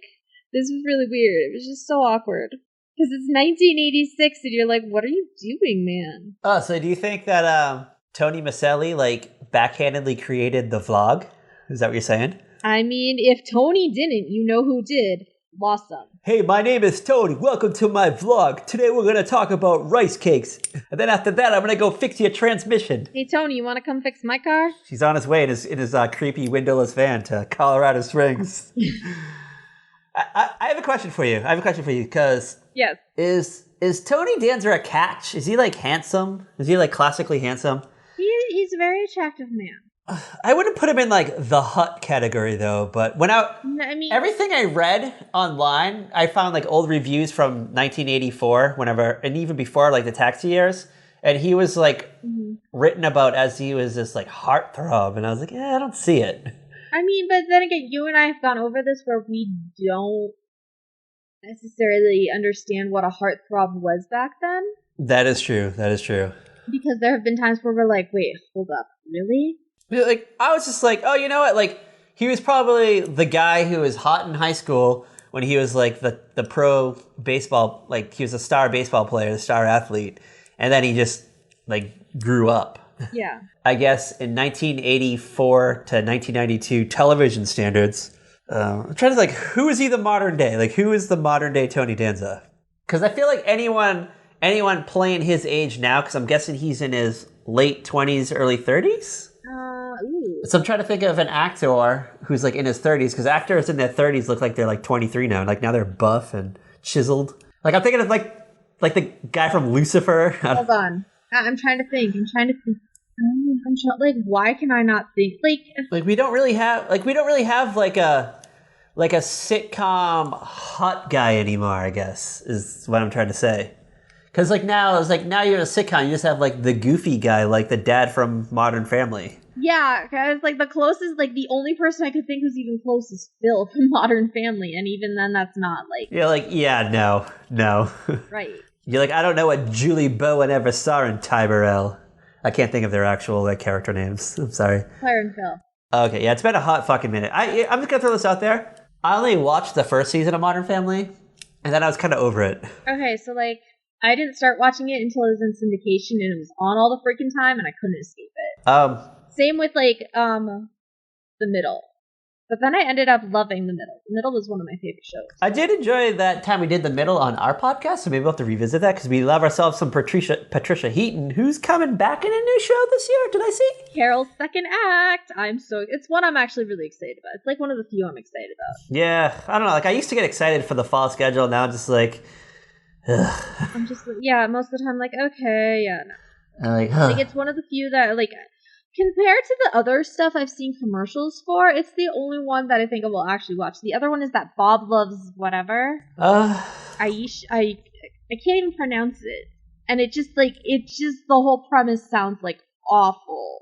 this was really weird. It was just so awkward. Because it's 1986 and you're like, what are you doing, man? Oh, so do you think that Tony Maselli, like, backhandedly created the vlog? Is that what you're saying? I mean, if Tony didn't, you know who did. Awesome. Hey, my name is Tony. Welcome to my vlog. Today we're going to talk about rice cakes. And then after that, I'm going to go fix your transmission. Hey, Tony, you want to come fix my car? She's on his way in his creepy windowless van to Colorado Springs. I have a question for you. Because yes. Is Tony Danza a catch? Is he like handsome? Is he like classically handsome? He's a very attractive man. I wouldn't put him in like the hot category though, but everything I read online, I found like old reviews from 1984, and even before like the Taxi years, and he was like written about as he was this like heartthrob, and I was like, I don't see it. I mean, but then again, you and I have gone over this where we don't necessarily understand what a heartthrob was back then. That is true. Because there have been times where we're like, wait, hold up, really? Like, I was just like, oh, you know what? Like, he was probably the guy who was hot in high school when he was like the pro baseball, like he was a star baseball player, the star athlete. And then he just like grew up. Yeah. I guess in 1984 to 1992 television standards, I'm trying to like, who is he the modern day? Like, who is the modern day Tony Danza? Because I feel like anyone playing his age now, because I'm guessing he's in his late 20s, early 30s? So I'm trying to think of an actor who's like in his 30s, because actors in their 30s look like they're like 23 now. Like now they're buff and chiseled. Like I'm thinking of like the guy from Lucifer. Hold on. I'm trying to think. Like, why can I not think? Like we don't really have like a sitcom hot guy anymore, I guess, is what I'm trying to say. Because like now you're in a sitcom, you just have like the goofy guy, like the dad from Modern Family. Yeah, because like the closest, like the only person I could think who's even close is Phil from Modern Family, and even then that's not like... You're like, no. Right. You're like, I don't know what Julie Bowen ever saw in Ty Burrell. I can't think of their actual like character names. I'm sorry. Claire and Phil. Okay, yeah, it's been a hot fucking minute. I'm just gonna throw this out there. I only watched the first season of Modern Family, and then I was kind of over it. Okay, so like, I didn't start watching it until it was in syndication, and it was on all the freaking time, and I couldn't escape it. Same with like, The Middle. But then I ended up loving The Middle. The Middle was one of my favorite shows. I did enjoy that time we did The Middle on our podcast, so maybe we'll have to revisit that because we love ourselves some Patricia Heaton, who's coming back in a new show this year. Did I see? Carol's second act. It's one I'm actually really excited about. It's like one of the few I'm excited about. Yeah, I don't know. Like I used to get excited for the fall schedule. Now I'm just like, ugh. I'm just most of the time like, okay, yeah, no. I'm like, like it's one of the few that like compared to the other stuff I've seen commercials for, it's the only one that I think I will actually watch. The other one is that Bob Loves Whatever. Aish, I can't even pronounce it, and it just the whole premise sounds like awful.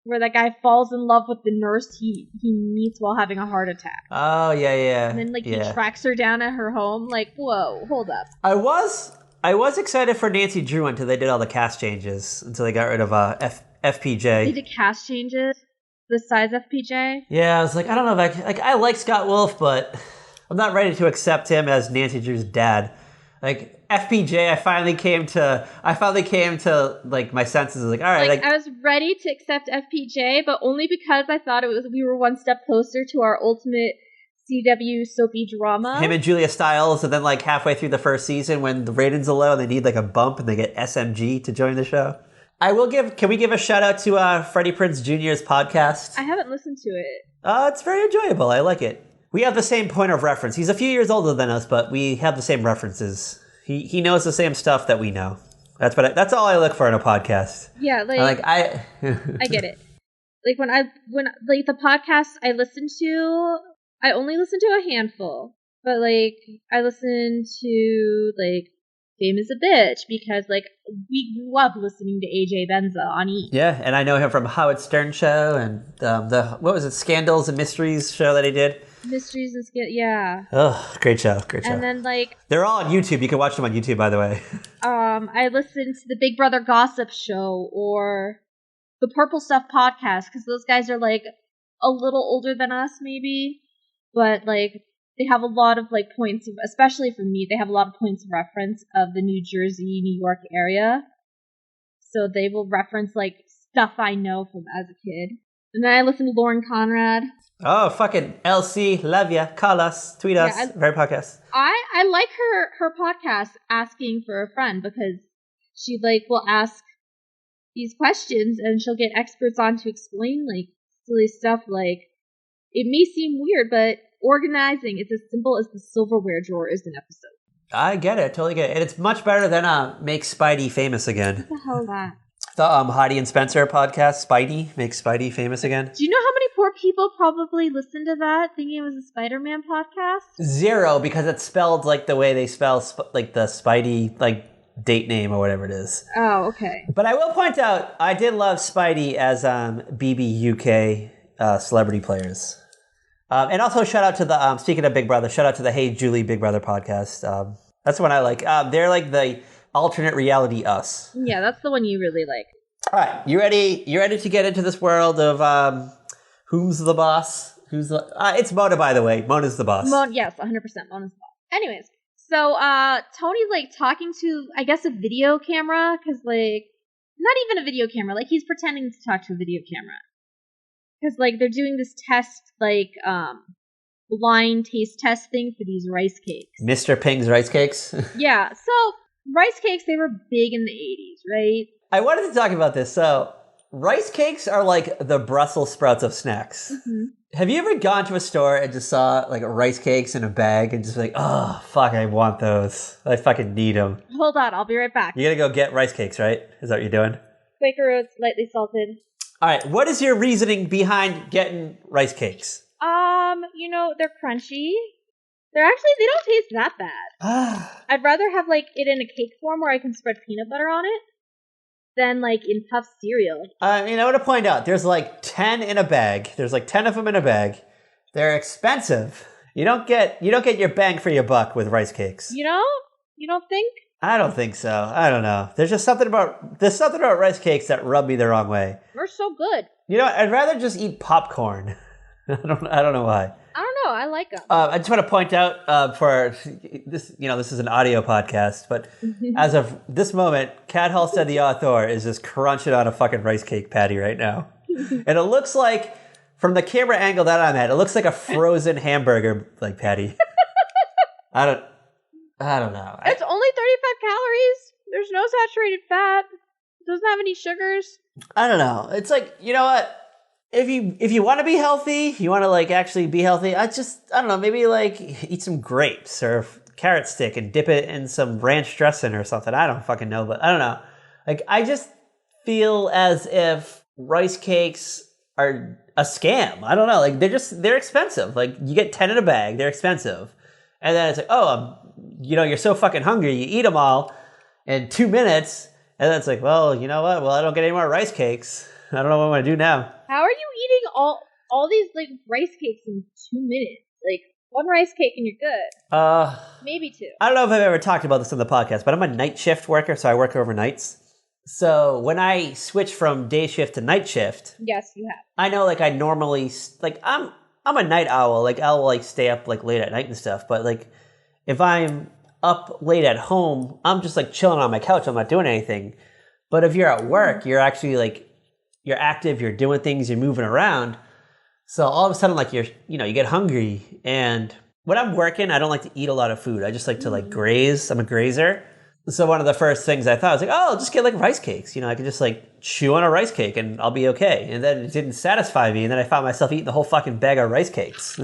Where that guy falls in love with the nurse he meets while having a heart attack. Oh yeah. And then he tracks her down at her home. Like, whoa, hold up. I was excited for Nancy Drew until they did all the cast changes, until they got rid of FPJ. They did cast changes besides FPJ? Yeah, I was like, I don't know if I like Scott Wolf, but I'm not ready to accept him as Nancy Drew's dad. Like FPJ, I finally came to like my senses. Like, all right, like I was ready to accept FPJ, but only because I thought we were one step closer to our ultimate CW soapy drama. Him and Julia Stiles, and then like halfway through the first season, when the ratings are low and they need like a bump, and they get SMG to join the show. Can we give a shout out to Freddie Prinze Jr.'s podcast? I haven't listened to it. It's very enjoyable. I like it. We have the same point of reference. He's a few years older than us, but we have the same references. He knows the same stuff that we know. That's all I look for in a podcast. Yeah, I get it. Like when the podcasts I listen to, I only listen to a handful. But like I listen to like Fame is a Bitch because like we grew up listening to AJ Benza on E! Yeah, and I know him from Howard Stern show and what was it, Scandals and Mysteries show that he did. Mysteries and yeah. Oh, great show. And then like they're all on YouTube. You can watch them on YouTube, by the way. I listened to the Big Brother Gossip show or the Purple Stuff podcast because those guys are like a little older than us, maybe, but like they have a lot of like points of, especially for me, they have a lot of points of reference of the New Jersey, New York area. So they will reference like stuff I know from as a kid. And then I listen to Lauren Conrad. Oh, fucking LC, love ya, call us, tweet us, very podcast. I like her podcast, Asking for a Friend, because she like will ask these questions and she'll get experts on to explain like silly stuff like, it may seem weird, but organizing is as simple as the silverware drawer is an episode. I get it, totally get it. And it's much better than Make Spidey Famous Again. What the hell is that? The Heidi and Spencer podcast, Spidey, Make Spidey Famous Again. Do you know how many poor people probably listened to that thinking it was a Spider-Man podcast? 0, because it's spelled like the way they spell like the Spidey like date name or whatever it is. Oh, okay. But I will point out, I did love Spidey as BBUK celebrity players. And also shout out to the, speaking of Big Brother, shout out to the Hey Julie Big Brother podcast. That's the one I like. They're like the alternate reality us. Yeah, that's the one you really like. All right, you ready? You ready to get into this world of who's the boss? It's Mona, by the way. Mona's the boss. Yes, 100% Mona's the boss. Anyways, so Tony's like talking to, I guess, a video camera, because like, not even a video camera, like he's pretending to talk to a video camera. Because like they're doing this test, like blind taste test thing for these rice cakes. Mr. Ping's rice cakes? Yeah, so rice cakes, they were big in the 80s, right? I wanted to talk about this. So, rice cakes are like the Brussels sprouts of snacks. Mm-hmm. Have you ever gone to a store and just saw like rice cakes in a bag and just like, oh, fuck, I want those. I fucking need them. Hold on, I'll be right back. You're going to go get rice cakes, right? Is that what you're doing? Quaker Oats, lightly salted. All right, what is your reasoning behind getting rice cakes? They're crunchy. They don't taste that bad. I'd rather have like it in a cake form where I can spread peanut butter on it than like in puffed cereal. I want to point out, there's like 10 in a bag. There's like 10 of them in a bag. They're expensive. You don't get your bang for your buck with rice cakes. You know? You don't think? I don't think so. I don't know. There's something about rice cakes that rub me the wrong way. They're so good. I'd rather just eat popcorn. I don't know why. I don't know. I like them. I just want to point out for this, this is an audio podcast, but as of this moment, Kat Halstead, the author, is just crunching on a fucking rice cake patty right now. And it looks like from the camera angle that I'm at, it looks like a frozen hamburger like patty. I don't know. It's only 35 calories. There's no saturated fat. It doesn't have any sugars. I don't know. It's like, you know what? If you want to be healthy, you want to like actually be healthy, I don't know, maybe like eat some grapes or carrot stick and dip it in some ranch dressing or something. I don't fucking know, but I don't know. Like, I just feel as if rice cakes are a scam. I don't know. Like, they're expensive. Like, you get 10 in a bag, they're expensive. And then it's like, you're so fucking hungry, you eat them all in 2 minutes. And then it's like, well, you know what? Well, I don't get any more rice cakes. I don't know what I'm going to do now. How are you eating all these, like, rice cakes in 2 minutes? Like, one rice cake and you're good. Maybe 2. I don't know if I've ever talked about this on the podcast, but I'm a night shift worker, so I work overnights. So when I switch from day shift to night shift... Yes, you have. I know, like, I normally... Like, I'm a night owl. Like, I'll, like, stay up, like, late at night and stuff. But, like, if I'm up late at home, I'm just, like, chilling on my couch. I'm not doing anything. But if you're at work, you're actually, like... You're active, you're doing things, you're moving around. So all of a sudden, like, you get hungry. And when I'm working, I don't like to eat a lot of food. I just like to, like, graze. I'm a grazer. So one of the first things I thought was like, I'll just get, like, rice cakes. I could just, like, chew on a rice cake and I'll be okay. And then it didn't satisfy me. And then I found myself eating the whole fucking bag of rice cakes.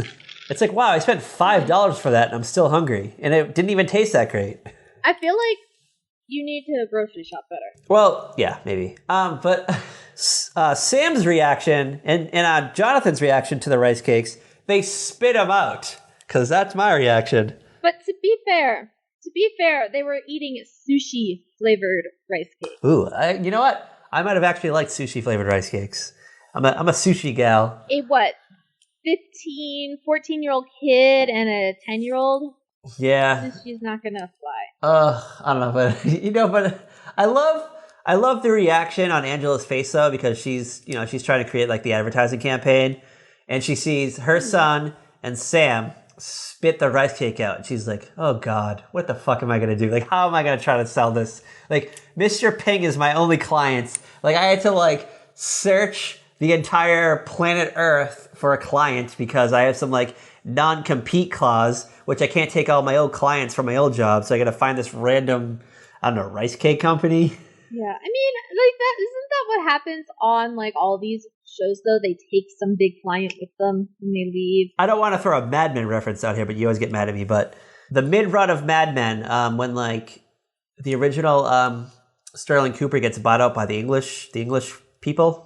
It's like, wow, I spent $5 for that and I'm still hungry. And it didn't even taste that great. I feel like you need to grocery shop better. Well, yeah, maybe. But Sam's reaction and Jonathan's reaction to the rice cakes, they spit them out. Because that's my reaction. But to be fair, they were eating sushi-flavored rice cakes. Ooh, you know what? I might have actually liked sushi-flavored rice cakes. I'm a sushi gal. A what? 14-year-old kid and a 10-year-old? Yeah. Sushi's not gonna fly. I don't know, but but I love the reaction on Angela's face though, because she's trying to create like the advertising campaign, and she sees her son and Sam spit the rice cake out. And she's like, oh God, what the fuck am I gonna do? Like, how am I gonna try to sell this? Like, Mr. Ping is my only client. Like, I had to like search the entire planet Earth for a client because I have some like non-compete clause, which I can't take all my old clients from my old job. So I got to find this random, I don't know, rice cake company. Yeah, I mean, like that. Isn't that what happens on like all these shows? Though they take some big client with them and they leave. I don't want to throw a Mad Men reference out here, but you always get mad at me. But the mid-run of Mad Men, when like the original Sterling Cooper gets bought out by the English people,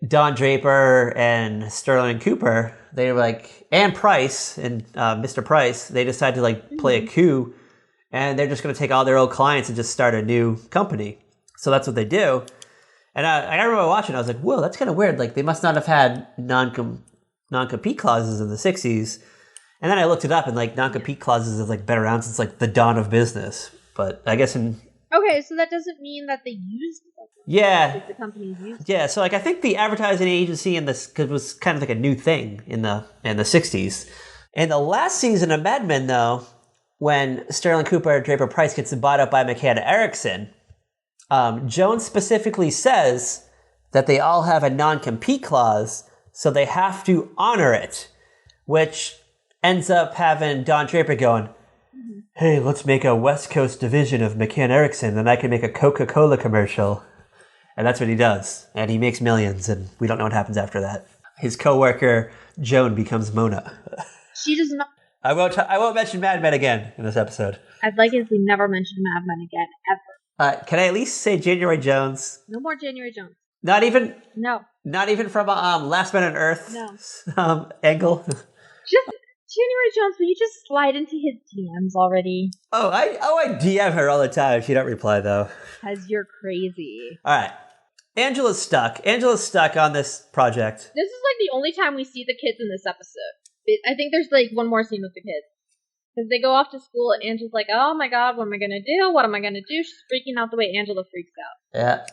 Don Draper and Sterling Cooper, they were like, and Price and Mr. Price, they decided to like play a coup, and they're just going to take all their old clients and just start a new company. So that's what they do. And I remember watching, I was like, whoa, that's kind of weird. Like, they must not have had non-compete clauses in the 60s. And then I looked it up, and like non-compete clauses have like been around since like the dawn of business. But I guess Okay, so that doesn't mean that they used them. Yeah. Like the companies used them. Yeah, so like I think the advertising agency in this was kind of like a new thing in the 60s. And the last season of Mad Men, though, when Sterling Cooper and Draper Price gets bought up by McCann Erickson, Jones specifically says that they all have a non-compete clause, so they have to honor it, which ends up having Don Draper going, hey, let's make a West Coast division of McCann Erickson, and I can make a Coca-Cola commercial. And that's what he does. And he makes millions, and we don't know what happens after that. His coworker, Joan, becomes Mona. She does not... I won't mention Mad Men again in this episode. I'd like it if we never mention Mad Men again, ever. Can I at least say January Jones? No more January Jones. Not even? No. Not even from Last Man on Earth? No. Angle? Just... January Jones, will you just slide into his DMs already? I DM her all the time. She don't reply, though. Because you're crazy. All right. Angela's stuck on this project. This is like the only time we see the kids in this episode. I think there's like one more scene with the kids. Because they go off to school and Angela's like, oh my God, what am I going to do? What am I going to do? She's freaking out the way Angela freaks out. Yeah.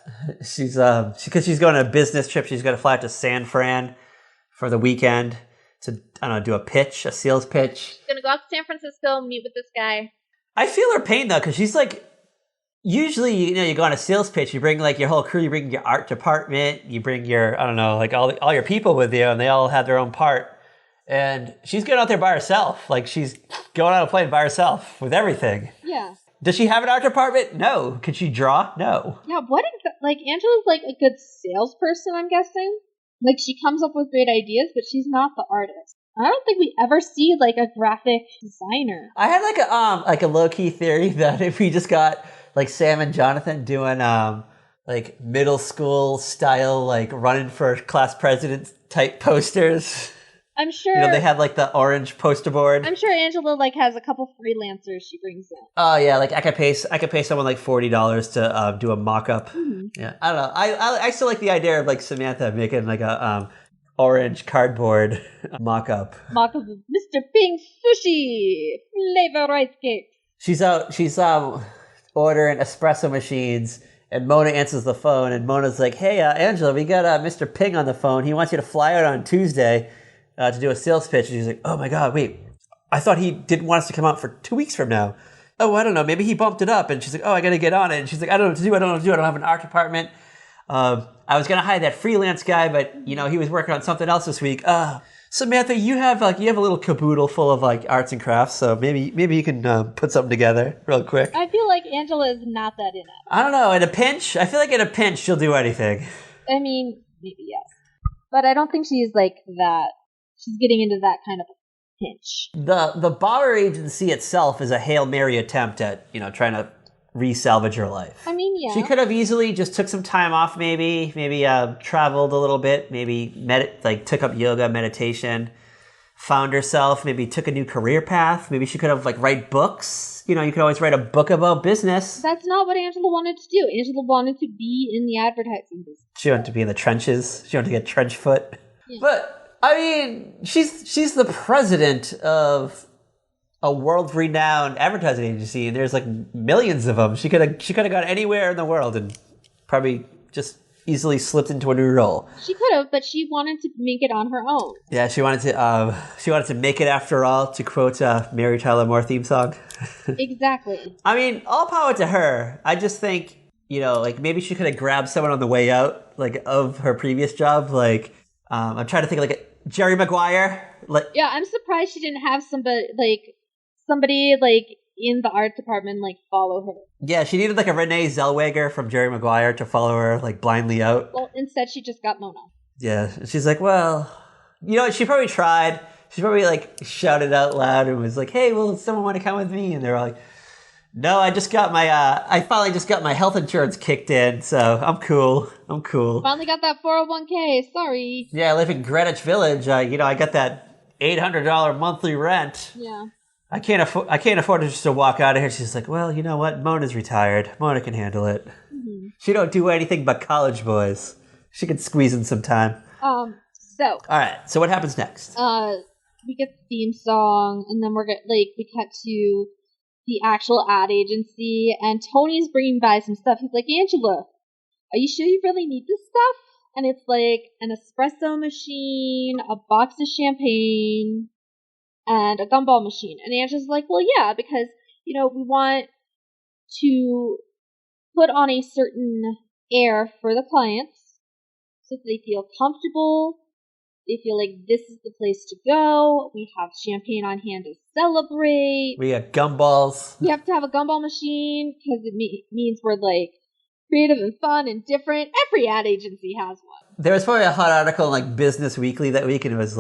She's, because she's going on a business trip. She's going to fly out to San Fran for the weekend to, I don't know, do a sales pitch. She's going to go out to San Francisco, meet with this guy. I feel her pain, though, because she's like, usually, you go on a sales pitch, you bring like your whole crew, you bring your art department, you bring your, I don't know, like all your people with you, and they all have their own part. And she's going out there by herself. Like she's going on a plane by herself with everything. Yeah. Does she have an art department? No. Could she draw? No. Yeah, like, Angela's like a good salesperson, I'm guessing. Like, she comes up with great ideas, but she's not the artist. I don't think we ever see, like, a graphic designer. I had like a low-key theory that if we just got like Sam and Jonathan doing like middle school style, like running for class president type posters. I'm sure they had like the orange poster board. I'm sure Angela like has a couple freelancers she brings in. Oh yeah, like I could pay someone like $40 to do a mock-up. Mm-hmm. Yeah, I don't know. I still like the idea of like Samantha making like a orange cardboard mock-up. Mock-up of Mr. Pink's sushi flavor rice cake. She's ordering espresso machines, and Mona answers the phone, and Mona's like, "Hey, Angela, we got Mr. Ping on the phone. He wants you to fly out on Tuesday to do a sales pitch." And she's like, "Oh my God, wait, I thought he didn't want us to come out for 2 weeks from now." "Oh, I don't know. Maybe he bumped it up." And she's like, "Oh, I got to get on it." And she's like, "I don't know what to do. I don't have an art department. I was going to hire that freelance guy, but he was working on something else this week." Samantha, you have a little caboodle full of like arts and crafts, so maybe you can put something together real quick. I feel like Angela is not that in it. I don't know. In a pinch, I feel like in a pinch she'll do anything. I mean, maybe yes, but I don't think she's like that. She's getting into that kind of a pinch. The Bauer agency itself is a Hail Mary attempt at trying to re-salvage her life. I mean, yeah. She could have easily just took some time off, maybe traveled a little bit, maybe took up yoga, meditation, found herself, maybe took a new career path. Maybe she could have write books. You could always write a book about business. That's not what Angela wanted to do. Angela wanted to be in the advertising business. She wanted to be in the trenches. She wanted to get trench foot. Yeah. But I mean, she's the president of a world-renowned advertising agency, and there's like millions of them. She could have gone anywhere in the world and probably just easily slipped into a new role. She could have, but she wanted to make it on her own. Yeah, she wanted to make it after all, to quote Mary Tyler Moore theme song. Exactly. I mean, all power to her. I just think maybe she could have grabbed someone on the way out, of her previous job. I'm trying to think of Jerry Maguire. Yeah, I'm surprised she didn't have somebody in the art department follow her. Yeah, she needed a Renee Zellweger from Jerry Maguire to follow her blindly out. Well, instead she just got Mona. Yeah, she's like, well, she probably tried. She probably shouted out loud and was like, "Hey, will someone want to come with me?" And they were like, "No, I finally just got my health insurance kicked in, so I'm cool. Finally got that 401k. Sorry. Yeah, I live in Greenwich Village. I got that $800 monthly rent. Yeah. I can't afford to just to walk out of here." She's like, "Well, you know what? Mona's retired. Mona can handle it. Mm-hmm. She don't do anything but college boys. She can squeeze in some time." All right. So what happens next? We get the theme song, and then we cut to the actual ad agency, and Tony's bringing by some stuff. He's like, "Angela, are you sure you really need this stuff?" And it's an espresso machine, a box of champagne, and a gumball machine. And Angela's like, "Well, yeah, because, we want to put on a certain air for the clients so that they feel comfortable. They feel like this is the place to go. We have champagne on hand to celebrate. We got gumballs. We have to have a gumball machine because it means we're creative and fun and different. Every ad agency has one." There was probably a hot article in Business Weekly that week, and it was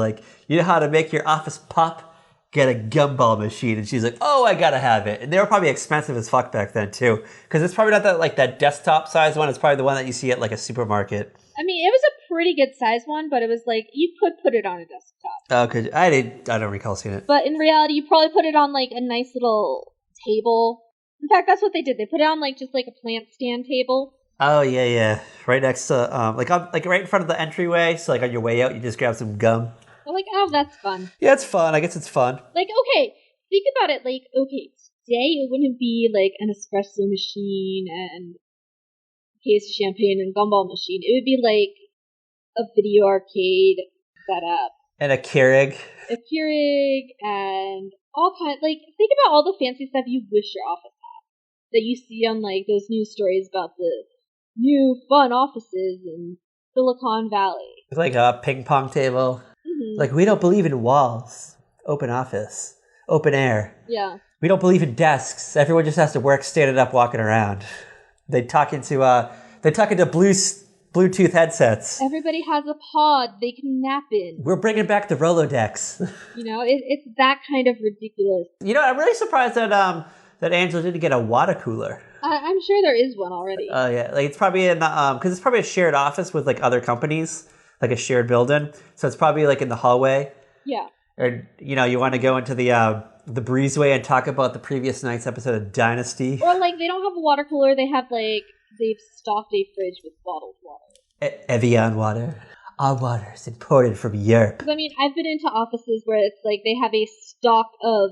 you know how to make your office pop? Get a gumball machine. And she's like, "Oh, I gotta have it." And they were probably expensive as fuck back then too, because it's probably not that desktop size one. It's probably the one that you see at a supermarket. I mean, it was a pretty good size one, but it was you could put it on a desktop. Oh, could I don't recall seeing it. But in reality, you probably put it on a nice little table. In fact, that's what they did. They put it on just a plant stand table. Oh yeah, right next to right in front of the entryway. So on your way out, you just grab some gum. Oh, that's fun. Yeah, it's fun. I guess it's fun. Okay, think about it. Okay, today it wouldn't be an espresso machine and a case of champagne and gumball machine. It would be a video arcade setup. And a Keurig. A Keurig and all kinds. Think about all the fancy stuff you wish your office had. that you see on like those news stories about the new fun offices in Silicon Valley. It's like a ping pong table. Mm-hmm. Like, we don't believe in walls. Open office. Open air. Yeah. We don't believe in desks. Everyone just has to work standing up, walking around. They talk into Bluetooth headsets. Everybody has a pod they can nap in. We're bringing back the Rolodex. You know, it's that kind of ridiculous. You know, I'm really surprised that Angela didn't get a water cooler. I'm sure there is one already. Oh yeah, like it's probably in the because it's probably a shared office with like other companies, like a shared building. So it's probably like in the hallway. Yeah. Or you know, you want to go into the breezeway and talk about the previous night's episode of Dynasty. Or like they don't have a water cooler. They've stocked a fridge with bottled water. Evian water. Our water is imported from Europe. Because I mean, I've been into offices where it's like they have a stock of,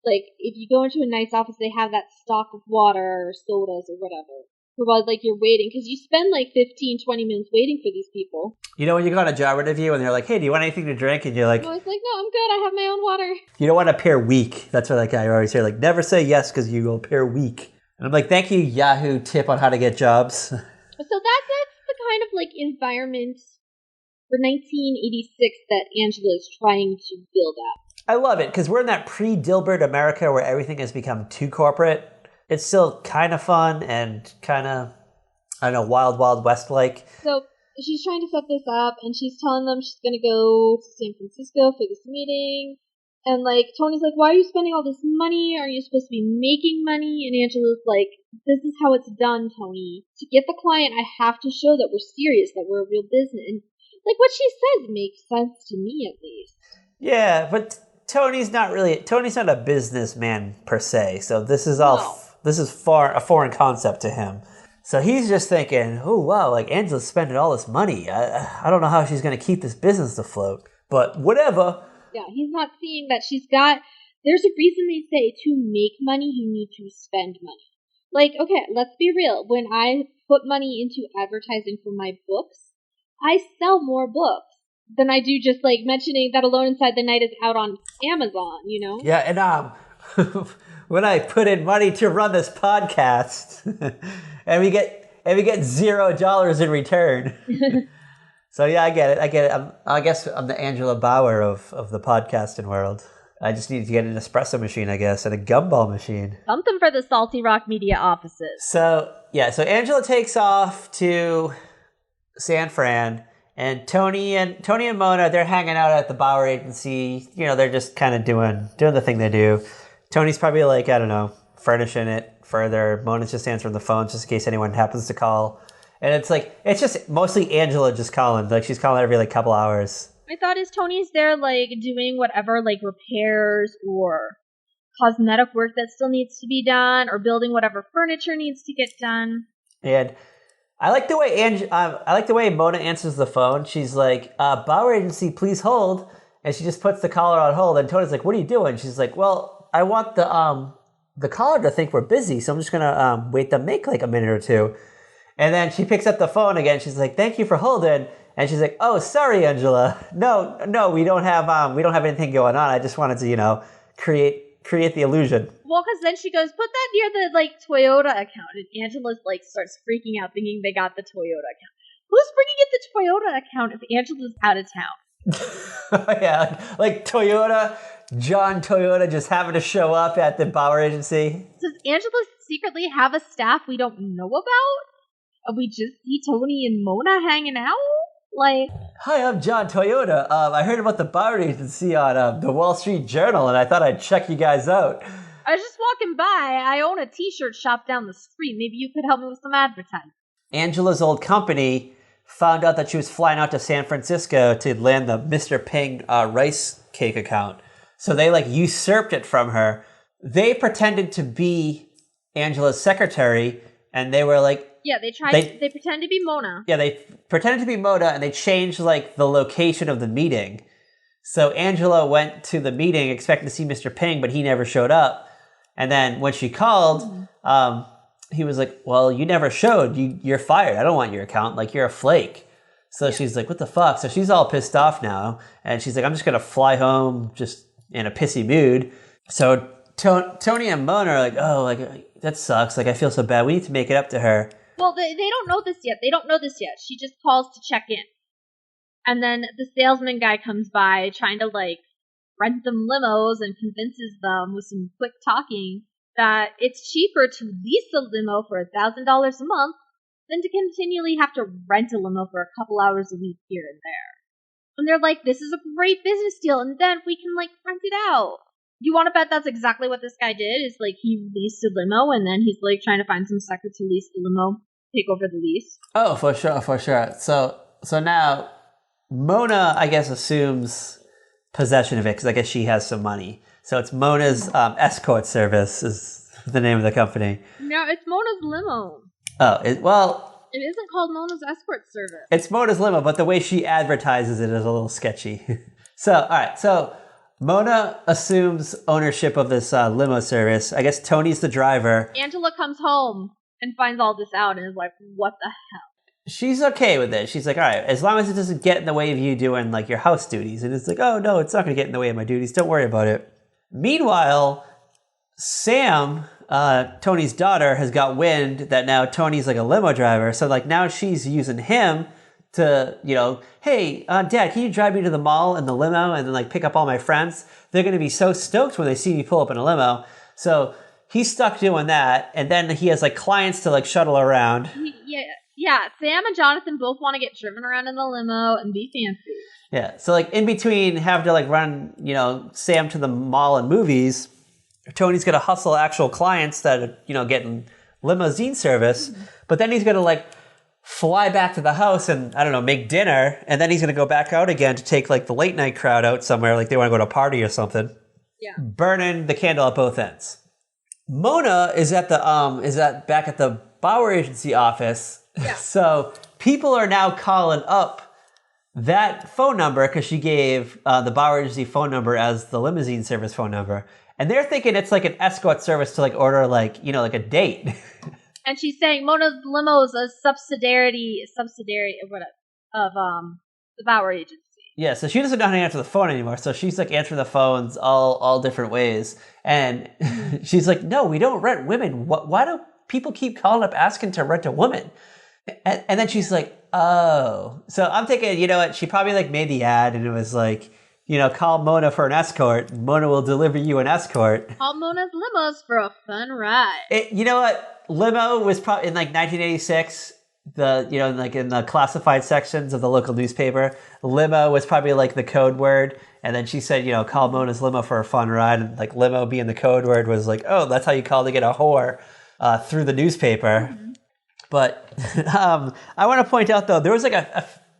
like, if you go into a nice office, they have that stock of water or sodas or whatever. For while, like, you're waiting. Because you spend, like, 15, 20 minutes waiting for these people. You know when you go on a job interview and they're like, hey, do you want anything to drink? And you're like... I was like, no, I'm good. I have my own water. You don't want to appear weak. That's what I always hear. Like, never say yes because you will appear weak. And I'm like, thank you, Yahoo tip on how to get jobs. So that's the kind of, like, environment for 1986 that Angela is trying to build up. I love it because we're in that pre-Dilbert America where everything has become too corporate. It's still kind of fun and kind of, I don't know, Wild Wild West-like. So she's trying to set this up, and she's telling them she's going to go to San Francisco for this meeting. And, like, Tony's like, why are you spending all this money? Are you supposed to be making money? And Angela's like, this is how it's done, Tony. To get the client, I have to show that we're serious, that we're a real business. And, like, what she says makes sense to me, at least. Yeah, but Tony's not a businessman per se. So this is a foreign concept to him. So he's just thinking, oh, wow, like Angela's spending all this money. I don't know how she's going to keep this business afloat, but whatever. Yeah, he's not seeing that there's a reason they say to make money, you need to spend money. Like, okay, let's be real. When I put money into advertising for my books, I sell more books than I do just, like, mentioning that Alone Inside the Night is out on Amazon, you know? Yeah, and when I put in money to run this podcast, and we get $0 in return. So yeah, I get it. I guess I'm the Angela Bauer of the podcasting world. I just need to get an espresso machine, I guess, and a gumball machine. Something for the Salty Rock Media offices. So Angela takes off to San Fran, and Tony and Mona, they're hanging out at the Bauer agency. You know, they're just kind of doing the thing they do. Tony's probably like, I don't know, furnishing it further. Mona's just answering the phone just in case anyone happens to call. And it's just mostly Angela just calling. Like, she's calling every, like, couple hours. My thought is Tony's there, like, doing whatever, like, repairs or cosmetic work that still needs to be done, or building whatever furniture needs to get done. And I like the way Mona answers the phone. She's like, Bauer agency, please hold. And she just puts the caller on hold. And Tony's like, what are you doing? She's like, well, I want the caller to think we're busy, so I'm just gonna wait them make like a minute or two. And then she picks up the phone again. She's like, thank you for holding. And she's like, oh, sorry, Angela. No, we don't have anything going on. I just wanted to, you know, create the illusion. Well, because then she goes, put that near the, like, Toyota account. And Angela, like, starts freaking out thinking they got the Toyota account. Who's bringing in the Toyota account if Angela's out of town? Yeah, like Toyota, John Toyota just having to show up at the Bauer agency. Does Angela secretly have a staff we don't know about? We just see Tony and Mona hanging out? Like, hi, I'm John Toyota. I heard about the Bauer agency on the Wall Street Journal, and I thought I'd check you guys out. I was just walking by. I own a t-shirt shop down the street. Maybe you could help me with some advertising. Angela's old company found out that she was flying out to San Francisco to land the Mr. Ping rice cake account. So they, like, usurped it from her. They pretended to be Angela's secretary, and they were like... Yeah, they pretend to be Mona. Yeah, they pretended to be Mona, and they changed, like, the location of the meeting. So Angela went to the meeting expecting to see Mr. Ping, but he never showed up. And then when she called, he was like, well, you never showed. You're fired. I don't want your account. Like, you're a flake. So she's like, what the fuck? So she's all pissed off now. And she's like, I'm just going to fly home just in a pissy mood. So Tony and Mona are like, oh, like, that sucks. Like, I feel so bad. We need to make it up to her. Well, they don't know this yet. They don't know this yet. She just calls to check in. And then the salesman guy comes by trying to, like, rent them limos and convinces them with some quick talking that it's cheaper to lease a limo for $1,000 a month than to continually have to rent a limo for a couple hours a week here and there. And they're like, this is a great business deal, and then we can, like, rent it out. You want to bet that's exactly what this guy did? Is, like, he leased a limo, and then he's, like, trying to find some sucker to lease the limo, take over the lease. Oh, for sure, for sure. So now Mona, I guess, assumes possession of it because I guess she has some money. So it's Mona's escort service is the name of the company. No, it's Mona's limo. Oh, it isn't called Mona's escort service. It's Mona's limo, but the way she advertises it is a little sketchy. So, all right. So Mona assumes ownership of this limo service. I guess Tony's the driver. Angela comes home and finds all this out and is like, what the hell? She's okay with it. She's like, all right, as long as it doesn't get in the way of you doing, like, your house duties. And it's like, oh, no, it's not going to get in the way of my duties. Don't worry about it. Meanwhile, Sam, Tony's daughter, has got wind that now Tony's, like, a limo driver. So, like, now she's using him to, you know, hey, Dad, can you drive me to the mall in the limo and then, like, pick up all my friends? They're going to be so stoked when they see me pull up in a limo. So he's stuck doing that. And then he has, like, clients to, like, shuttle around. Yeah, Sam and Jonathan both want to get driven around in the limo and be fancy. Yeah, so, like, in between having to, like, run, you know, Sam to the mall and movies, Tony's going to hustle actual clients that are, you know, getting limousine service. Mm-hmm. But then he's going to, like, fly back to the house and, I don't know, make dinner. And then he's going to go back out again to take, like, the late night crowd out somewhere. Like, they want to go to a party or something. Yeah. Burning the candle at both ends. Mona is back at the Bauer Agency office. Yeah. So people are now calling up that phone number because she gave the Bauer Agency phone number as the limousine service phone number. And they're thinking it's like an escort service to, like, order, like, you know, like a date. And she's saying Mona's limo is a subsidiary of the Bauer Agency. Yeah, so she doesn't know how to answer the phone anymore. So she's, like, answering the phones all different ways. And she's like, no, we don't rent women. Why do people keep calling up asking to rent a woman? And then she's like, oh. So I'm thinking, you know what? She probably, like, made the ad and it was like, you know, call Mona for an escort. Mona will deliver you an escort. Call Mona's limos for a fun ride. You know what? Limo was probably in, like, 1986. Like, in the classified sections of the local newspaper, limo was probably, like, the code word. And then she said, you know, call Mona's limo for a fun ride. And, like, limo being the code word was like, oh, that's how you call to get a whore through the newspaper. Mm-hmm. But I want to point out, though, there was, like,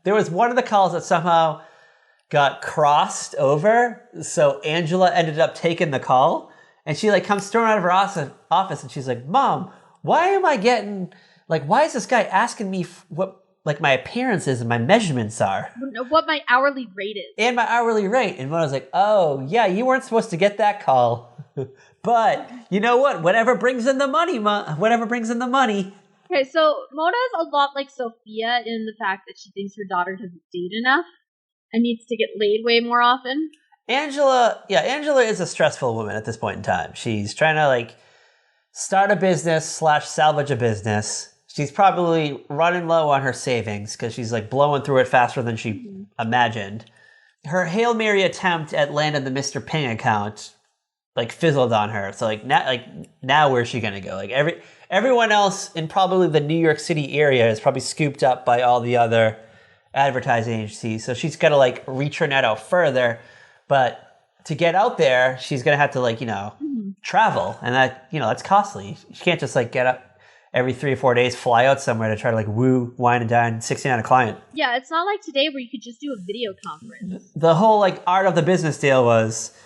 there was one of the calls that somehow got crossed over. So Angela ended up taking the call. And she, like, comes storming out of her office and she's like, Mom, why am I getting, like, why is this guy asking me what, like, my appearance is and my measurements are? What my hourly rate is. And my hourly rate. And Mona's like, oh, yeah, you weren't supposed to get that call. But you know what? Whatever brings in the money, whatever brings in the money. Okay, so Mona's a lot like Sophia in the fact that she thinks her daughter doesn't date enough and needs to get laid way more often. Angela is a stressful woman at this point in time. She's trying to, like, start a business / salvage a business. She's probably running low on her savings because she's, like, blowing through it faster than she imagined. Her Hail Mary attempt at landing the Mr. Ping account, like, fizzled on her. So, now where's she gonna go? Like, everyone else in probably the New York City area is probably scooped up by all the other advertising agencies. So she's got to, like, reach her net out further. But to get out there, she's going to have to, like, you know, travel. And that, you know, that's costly. She can't just, like, get up every 3 or 4 days, fly out somewhere to try to, like, woo, wine and dine, 69 a client. Yeah, it's not like today where you could just do a video conference. The whole, like, art of the business deal was,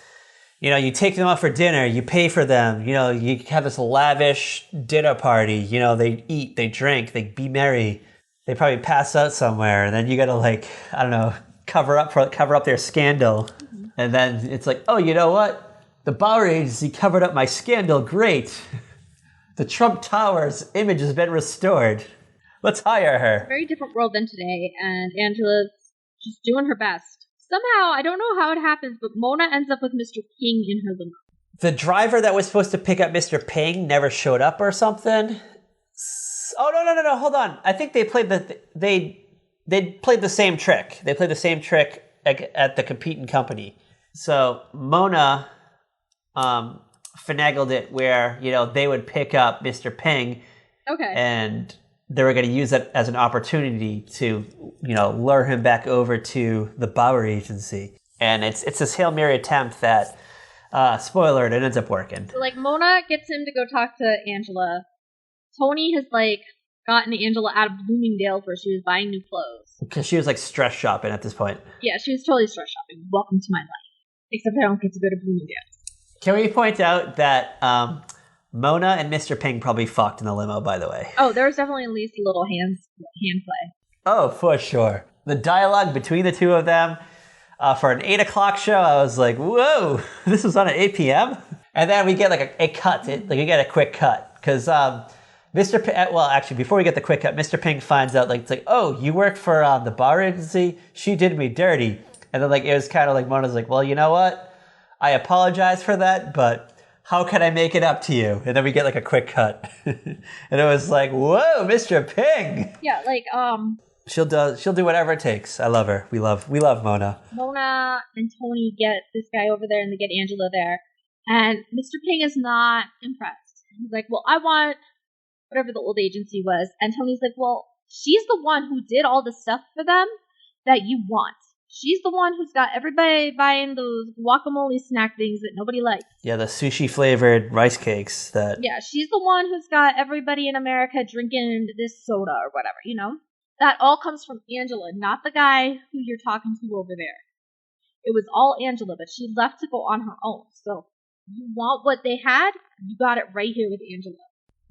you know, you take them out for dinner, you pay for them, you know, you have this lavish dinner party, you know, they eat, they drink, they be merry. They probably pass out somewhere, and then you got to, like, I don't know, cover up their scandal. Mm-hmm. And then it's like, oh, you know what? The Bauer Agency covered up my scandal. Great. The Trump Tower's image has been restored. Let's hire her. Very different world than today, and Angela's just doing her best. Somehow, I don't know how it happens, but Mona ends up with Mr. King in her limo. the driver that was supposed to pick up Mr. Ping never showed up or something. Oh, no, hold on. I think they played they played the same trick. They played the same trick at the competing company. So Mona finagled it where, they would pick up Mr. Ping. Okay. And they were going to use it as an opportunity to, lure him back over to the Bauer agency. And it's this Hail Mary attempt that, spoiler, it ends up working. So, Mona gets him to go talk to Angela. Tony has, gotten Angela out of Bloomingdale's where she was buying new clothes. Because she was, stress shopping at this point. Yeah, she was totally stress shopping. Welcome to my life. Except I don't get to go to Bloomingdale's. Can we point out that Mona and Mr. Ping probably fucked in the limo, by the way? Oh, there was definitely at least a little hand play. Oh, for sure. The dialogue between the two of them, for an 8 o'clock show, I was like, whoa, this was on at 8 p.m.? And then we get a cut, we get a quick cut. Because Mr. Ping, actually, before we get the quick cut, Mr. Ping finds out, oh, you work for the Bauer agency? She did me dirty. And then, it was kind of Mona's well, you know what? I apologize for that, but how can I make it up to you? And then we get, a quick cut. And it was whoa, Mr. Ping! Yeah, She'll do whatever it takes. I love her. We love Mona. Mona and Tony get this guy over there, and they get Angela there. And Mr. Ping is not impressed. He's well, I want whatever the old agency was. And Tony's well, she's the one who did all the stuff for them that you want. She's the one who's got everybody buying those guacamole snack things that nobody likes. Yeah, the sushi-flavored rice cakes that... Yeah, she's the one who's got everybody in America drinking this soda or whatever, That all comes from Angela, not the guy who you're talking to over there. It was all Angela, but she left to go on her own. So, you want what they had? You got it right here with Angela.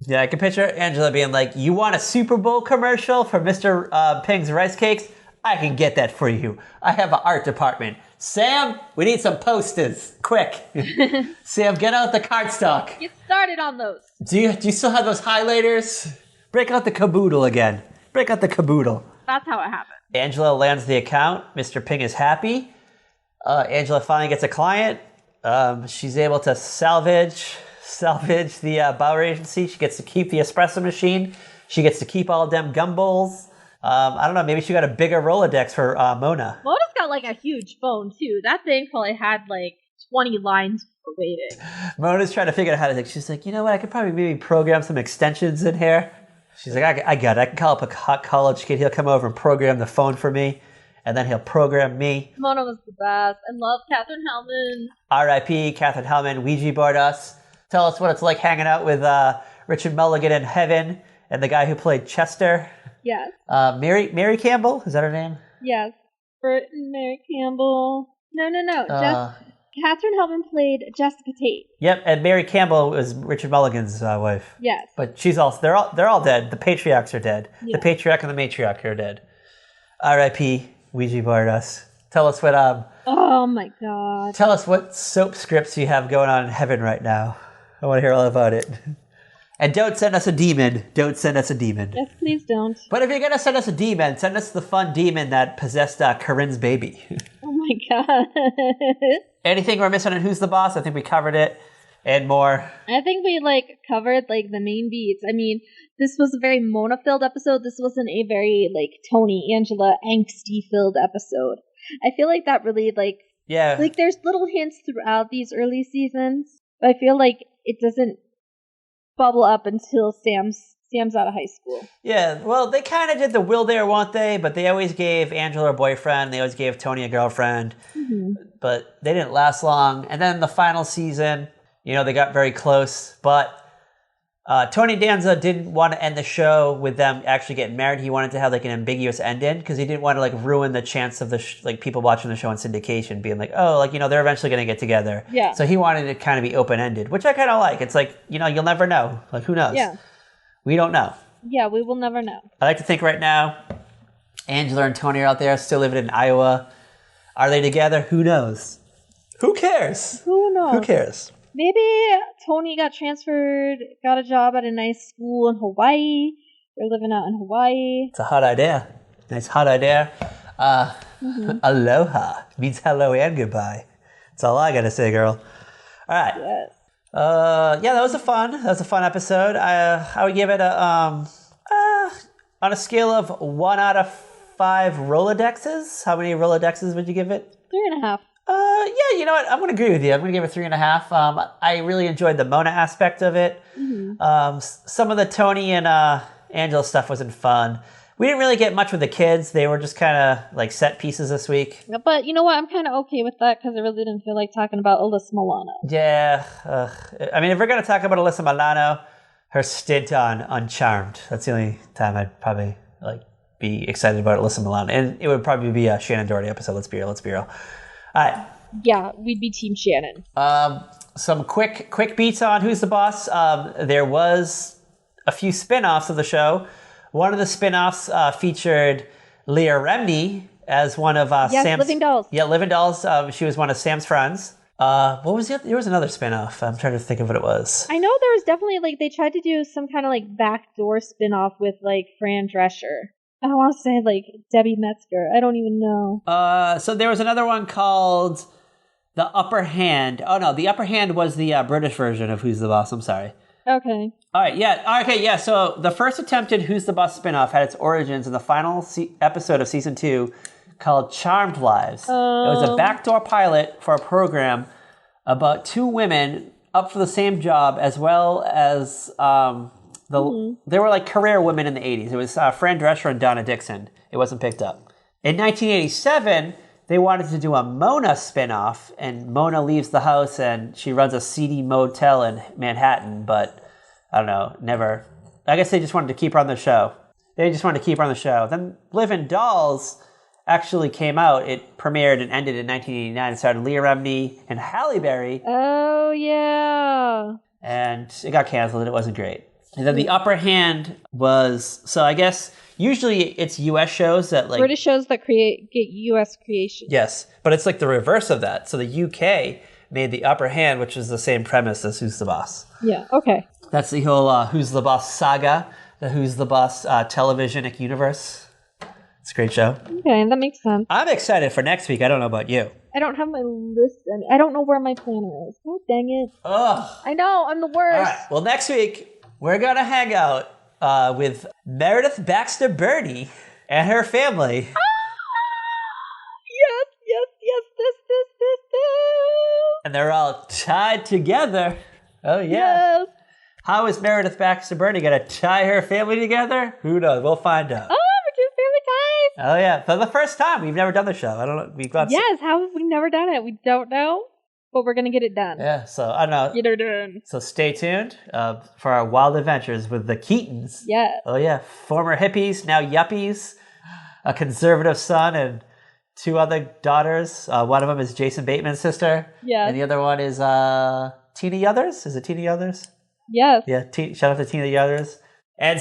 Yeah, I can picture Angela being you want a Super Bowl commercial for Mr. Ping's rice cakes? I can get that for you. I have an art department. Sam, we need some posters. Quick. Sam, get out the cardstock. Get started on those. Do you still have those highlighters? Break out the caboodle again. Break out the caboodle. That's how it happened. Angela lands the account. Mr. Ping is happy. Angela finally gets a client. She's able to salvage the Bauer agency. She gets to keep the espresso machine. She gets to keep all of them gumballs. I don't know, maybe she got a bigger Rolodex for Mona. Mona's got a huge phone too. That thing probably had 20 lines for waiting. Mona's trying to figure out how to she's you know what, I could probably maybe program some extensions in here. She's I got it. I can call up a hot college kid. He'll come over and program the phone for me. And then he'll program me. Mona was the best. I love Katherine Hellman. R.I.P. Katherine Hellman. Ouija board us. Tell us what it's like hanging out with Richard Mulligan in heaven and the guy who played Chester. Yes. Mary Campbell? Is that her name? Yes. Bert and Mary Campbell. No. Katherine Hellman played Jessica Tate. Yep, and Mary Campbell was Richard Mulligan's wife. Yes. But they're all dead. The patriarchs are dead. Yeah. The patriarch and the matriarch are dead. R.I.P. Ouija board us. Tell us what oh my god. Tell us what soap scripts you have going on in heaven right now. I want to hear all about it. And don't send us a demon. Don't send us a demon. Yes, please don't. But if you're going to send us a demon, send us the fun demon that possessed Corinne's baby. Oh my god. Anything we're missing on Who's the Boss? I think we covered it and more. I think we covered the main beats. I mean, this was a very Mona-filled episode. This wasn't a very Tony, Angela, angsty-filled episode. I feel that really yeah. There's little hints throughout these early seasons, but I feel it doesn't bubble up until Sam's out of high school. Yeah, well, they kind of did the will they or won't they, but they always gave Angela a boyfriend. They always gave Tony a girlfriend, but they didn't last long. And then the final season, they got very close, but Tony Danza didn't want to end the show with them actually getting married. He wanted to have an ambiguous ending because he didn't want to ruin the chance of the people watching the show on syndication being they're eventually going to get together. Yeah. So he wanted it kind of be open ended, which I kind of like. It's you'll never know. Who knows? Yeah. We don't know. Yeah, we will never know. I like to think right now, Angela and Tony are out there still living in Iowa. Are they together? Who knows? Who cares? Who knows? Who cares? Maybe Tony got transferred, got a job at a nice school in Hawaii. They're living out in Hawaii. It's a hot idea. Nice hot idea. Aloha means hello and goodbye. That's all I got to say, girl. All right. Yes. Yeah, that was a fun episode. I would give it on a scale of 1 out of 5 Rolodexes. How many Rolodexes would you give it? 3.5. Yeah, you know what? I'm going to agree with you. I'm going to give it 3.5. I really enjoyed the Mona aspect of it. Mm-hmm. Some of the Tony and Angela stuff wasn't fun. We didn't really get much with the kids. They were just kind of like set pieces this week. But you know what? I'm kind of okay with that because I really didn't feel like talking about Alyssa Milano. Yeah. I mean, if we're going to talk about Alyssa Milano, her stint on Charmed, that's the only time I'd probably be excited about Alyssa Milano. And it would probably be a Shannon Doherty episode. Let's be real. All right. Yeah, we'd be Team Shannon. Some quick beats on Who's the Boss. There was a few spin-offs of the show. One of the spin-offs featured Leah Remini as one of Sam's... Living Dolls. Yeah, Living Dolls. She was one of Sam's friends. What was the other? There was another spin-off. I'm trying to think of what it was. I know there was definitely, they tried to do some kind of, backdoor spin-off with, Fran Drescher. I don't want to say, Debbie Metzger. I don't even know. So there was another one called The Upper Hand. Oh, no, The Upper Hand was the British version of Who's the Boss. I'm sorry. Okay. All right, yeah. Okay, yeah. So the first attempted Who's the Boss spinoff had its origins in the final episode of season 2 called Charmed Lives. It was a backdoor pilot for a program about 2 women up for the same job, as well as they were career women in the 80s. It was Fran Drescher and Donna Dixon. It wasn't picked up. In 1987, they wanted to do a Mona spinoff, and Mona leaves the house and she runs a seedy motel in Manhattan, but I don't know, never. I guess they just wanted to keep her on the show. Then Living Dolls actually came out. It premiered and ended in 1989. It started Leah Remini and Halle Berry. Oh, yeah. And it got canceled and it wasn't great. And then The Upper Hand was, so I guess usually it's U.S. shows that British shows that get U.S. creation. Yes, but it's the reverse of that. So the U.K. made The Upper Hand, which is the same premise as Who's the Boss. Yeah, okay. That's the whole Who's the Boss saga, the Who's the Boss televisionic universe. It's a great show. Okay, that makes sense. I'm excited for next week. I don't know about you. I don't have my list. I don't know where my planner is. Oh, dang it. Ugh. I know, I'm the worst. All right, well, next week, we're going to hang out with Meredith Baxter Birney and her family. Yes, this. And they're all tied together. Oh, yeah. Yes. How is Meredith Baxter Birney going to tie her family together? Who knows? We'll find out. Oh, we're doing family ties. Oh, yeah. For the first time. We've never done the show. I don't know. Yes, how have we never done it? We don't know. But we're going to get it done. Yeah, so I don't know. Get her done. So stay tuned for our wild adventures with the Keatons. Yeah. Oh, yeah. Former hippies, now yuppies. A conservative son and 2 other daughters. One of them is Jason Bateman's sister. Yeah. And the other one is Tina Yothers. Is it Tina Yothers? Yes. Yeah, shout out to Tina Yothers. And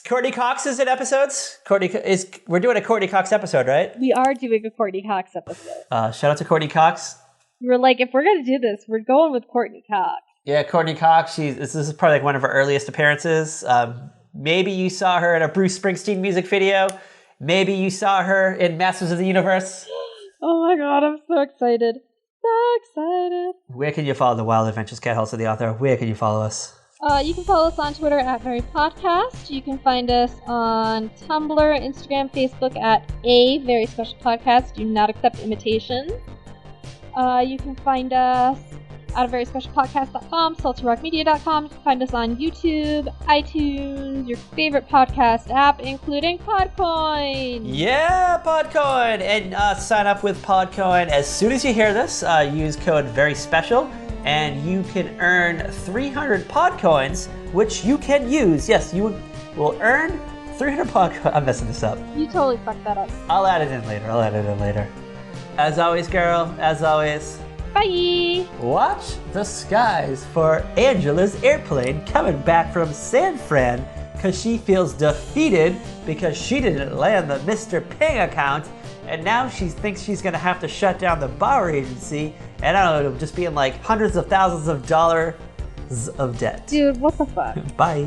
Courtney Cox is in episodes. We're doing a Courtney Cox episode, right? We are doing a Courtney Cox episode. Shout out to Courtney Cox. We were if we're going to do this, we're going with Courtney Cox. Yeah, Courtney Cox. This is probably one of her earliest appearances. Maybe you saw her in a Bruce Springsteen music video. Maybe you saw her in Masters of the Universe. Oh my god, I'm so excited. So excited. Where can you follow the Wild Adventures Cat House of the Author? Where can you follow us? You can follow us on Twitter at Very Podcast. You can find us on Tumblr, Instagram, Facebook at A Very Special Podcast. Do not accept imitations. You can find us at veryspecialpodcast.com, saltyrockmedia.com. You can find us on YouTube, iTunes, your favorite podcast app, including Podcoin. Yeah, Podcoin! And sign up with Podcoin as soon as you hear this. Use code VERYSPECIAL, and you can earn 300 Podcoins, which you can use. Yes, you will earn 300 Podcoins. I'm messing this up. You totally fucked that up. I'll add it in later. As always, girl, as always, bye! Watch the skies for Angela's airplane coming back from San Fran because she feels defeated because she didn't land the Mr. Ping account, and now she thinks she's going to have to shut down the Bauer agency, and I don't know, it'll just be in hundreds of thousands of dollars of debt. Dude, what the fuck? Bye.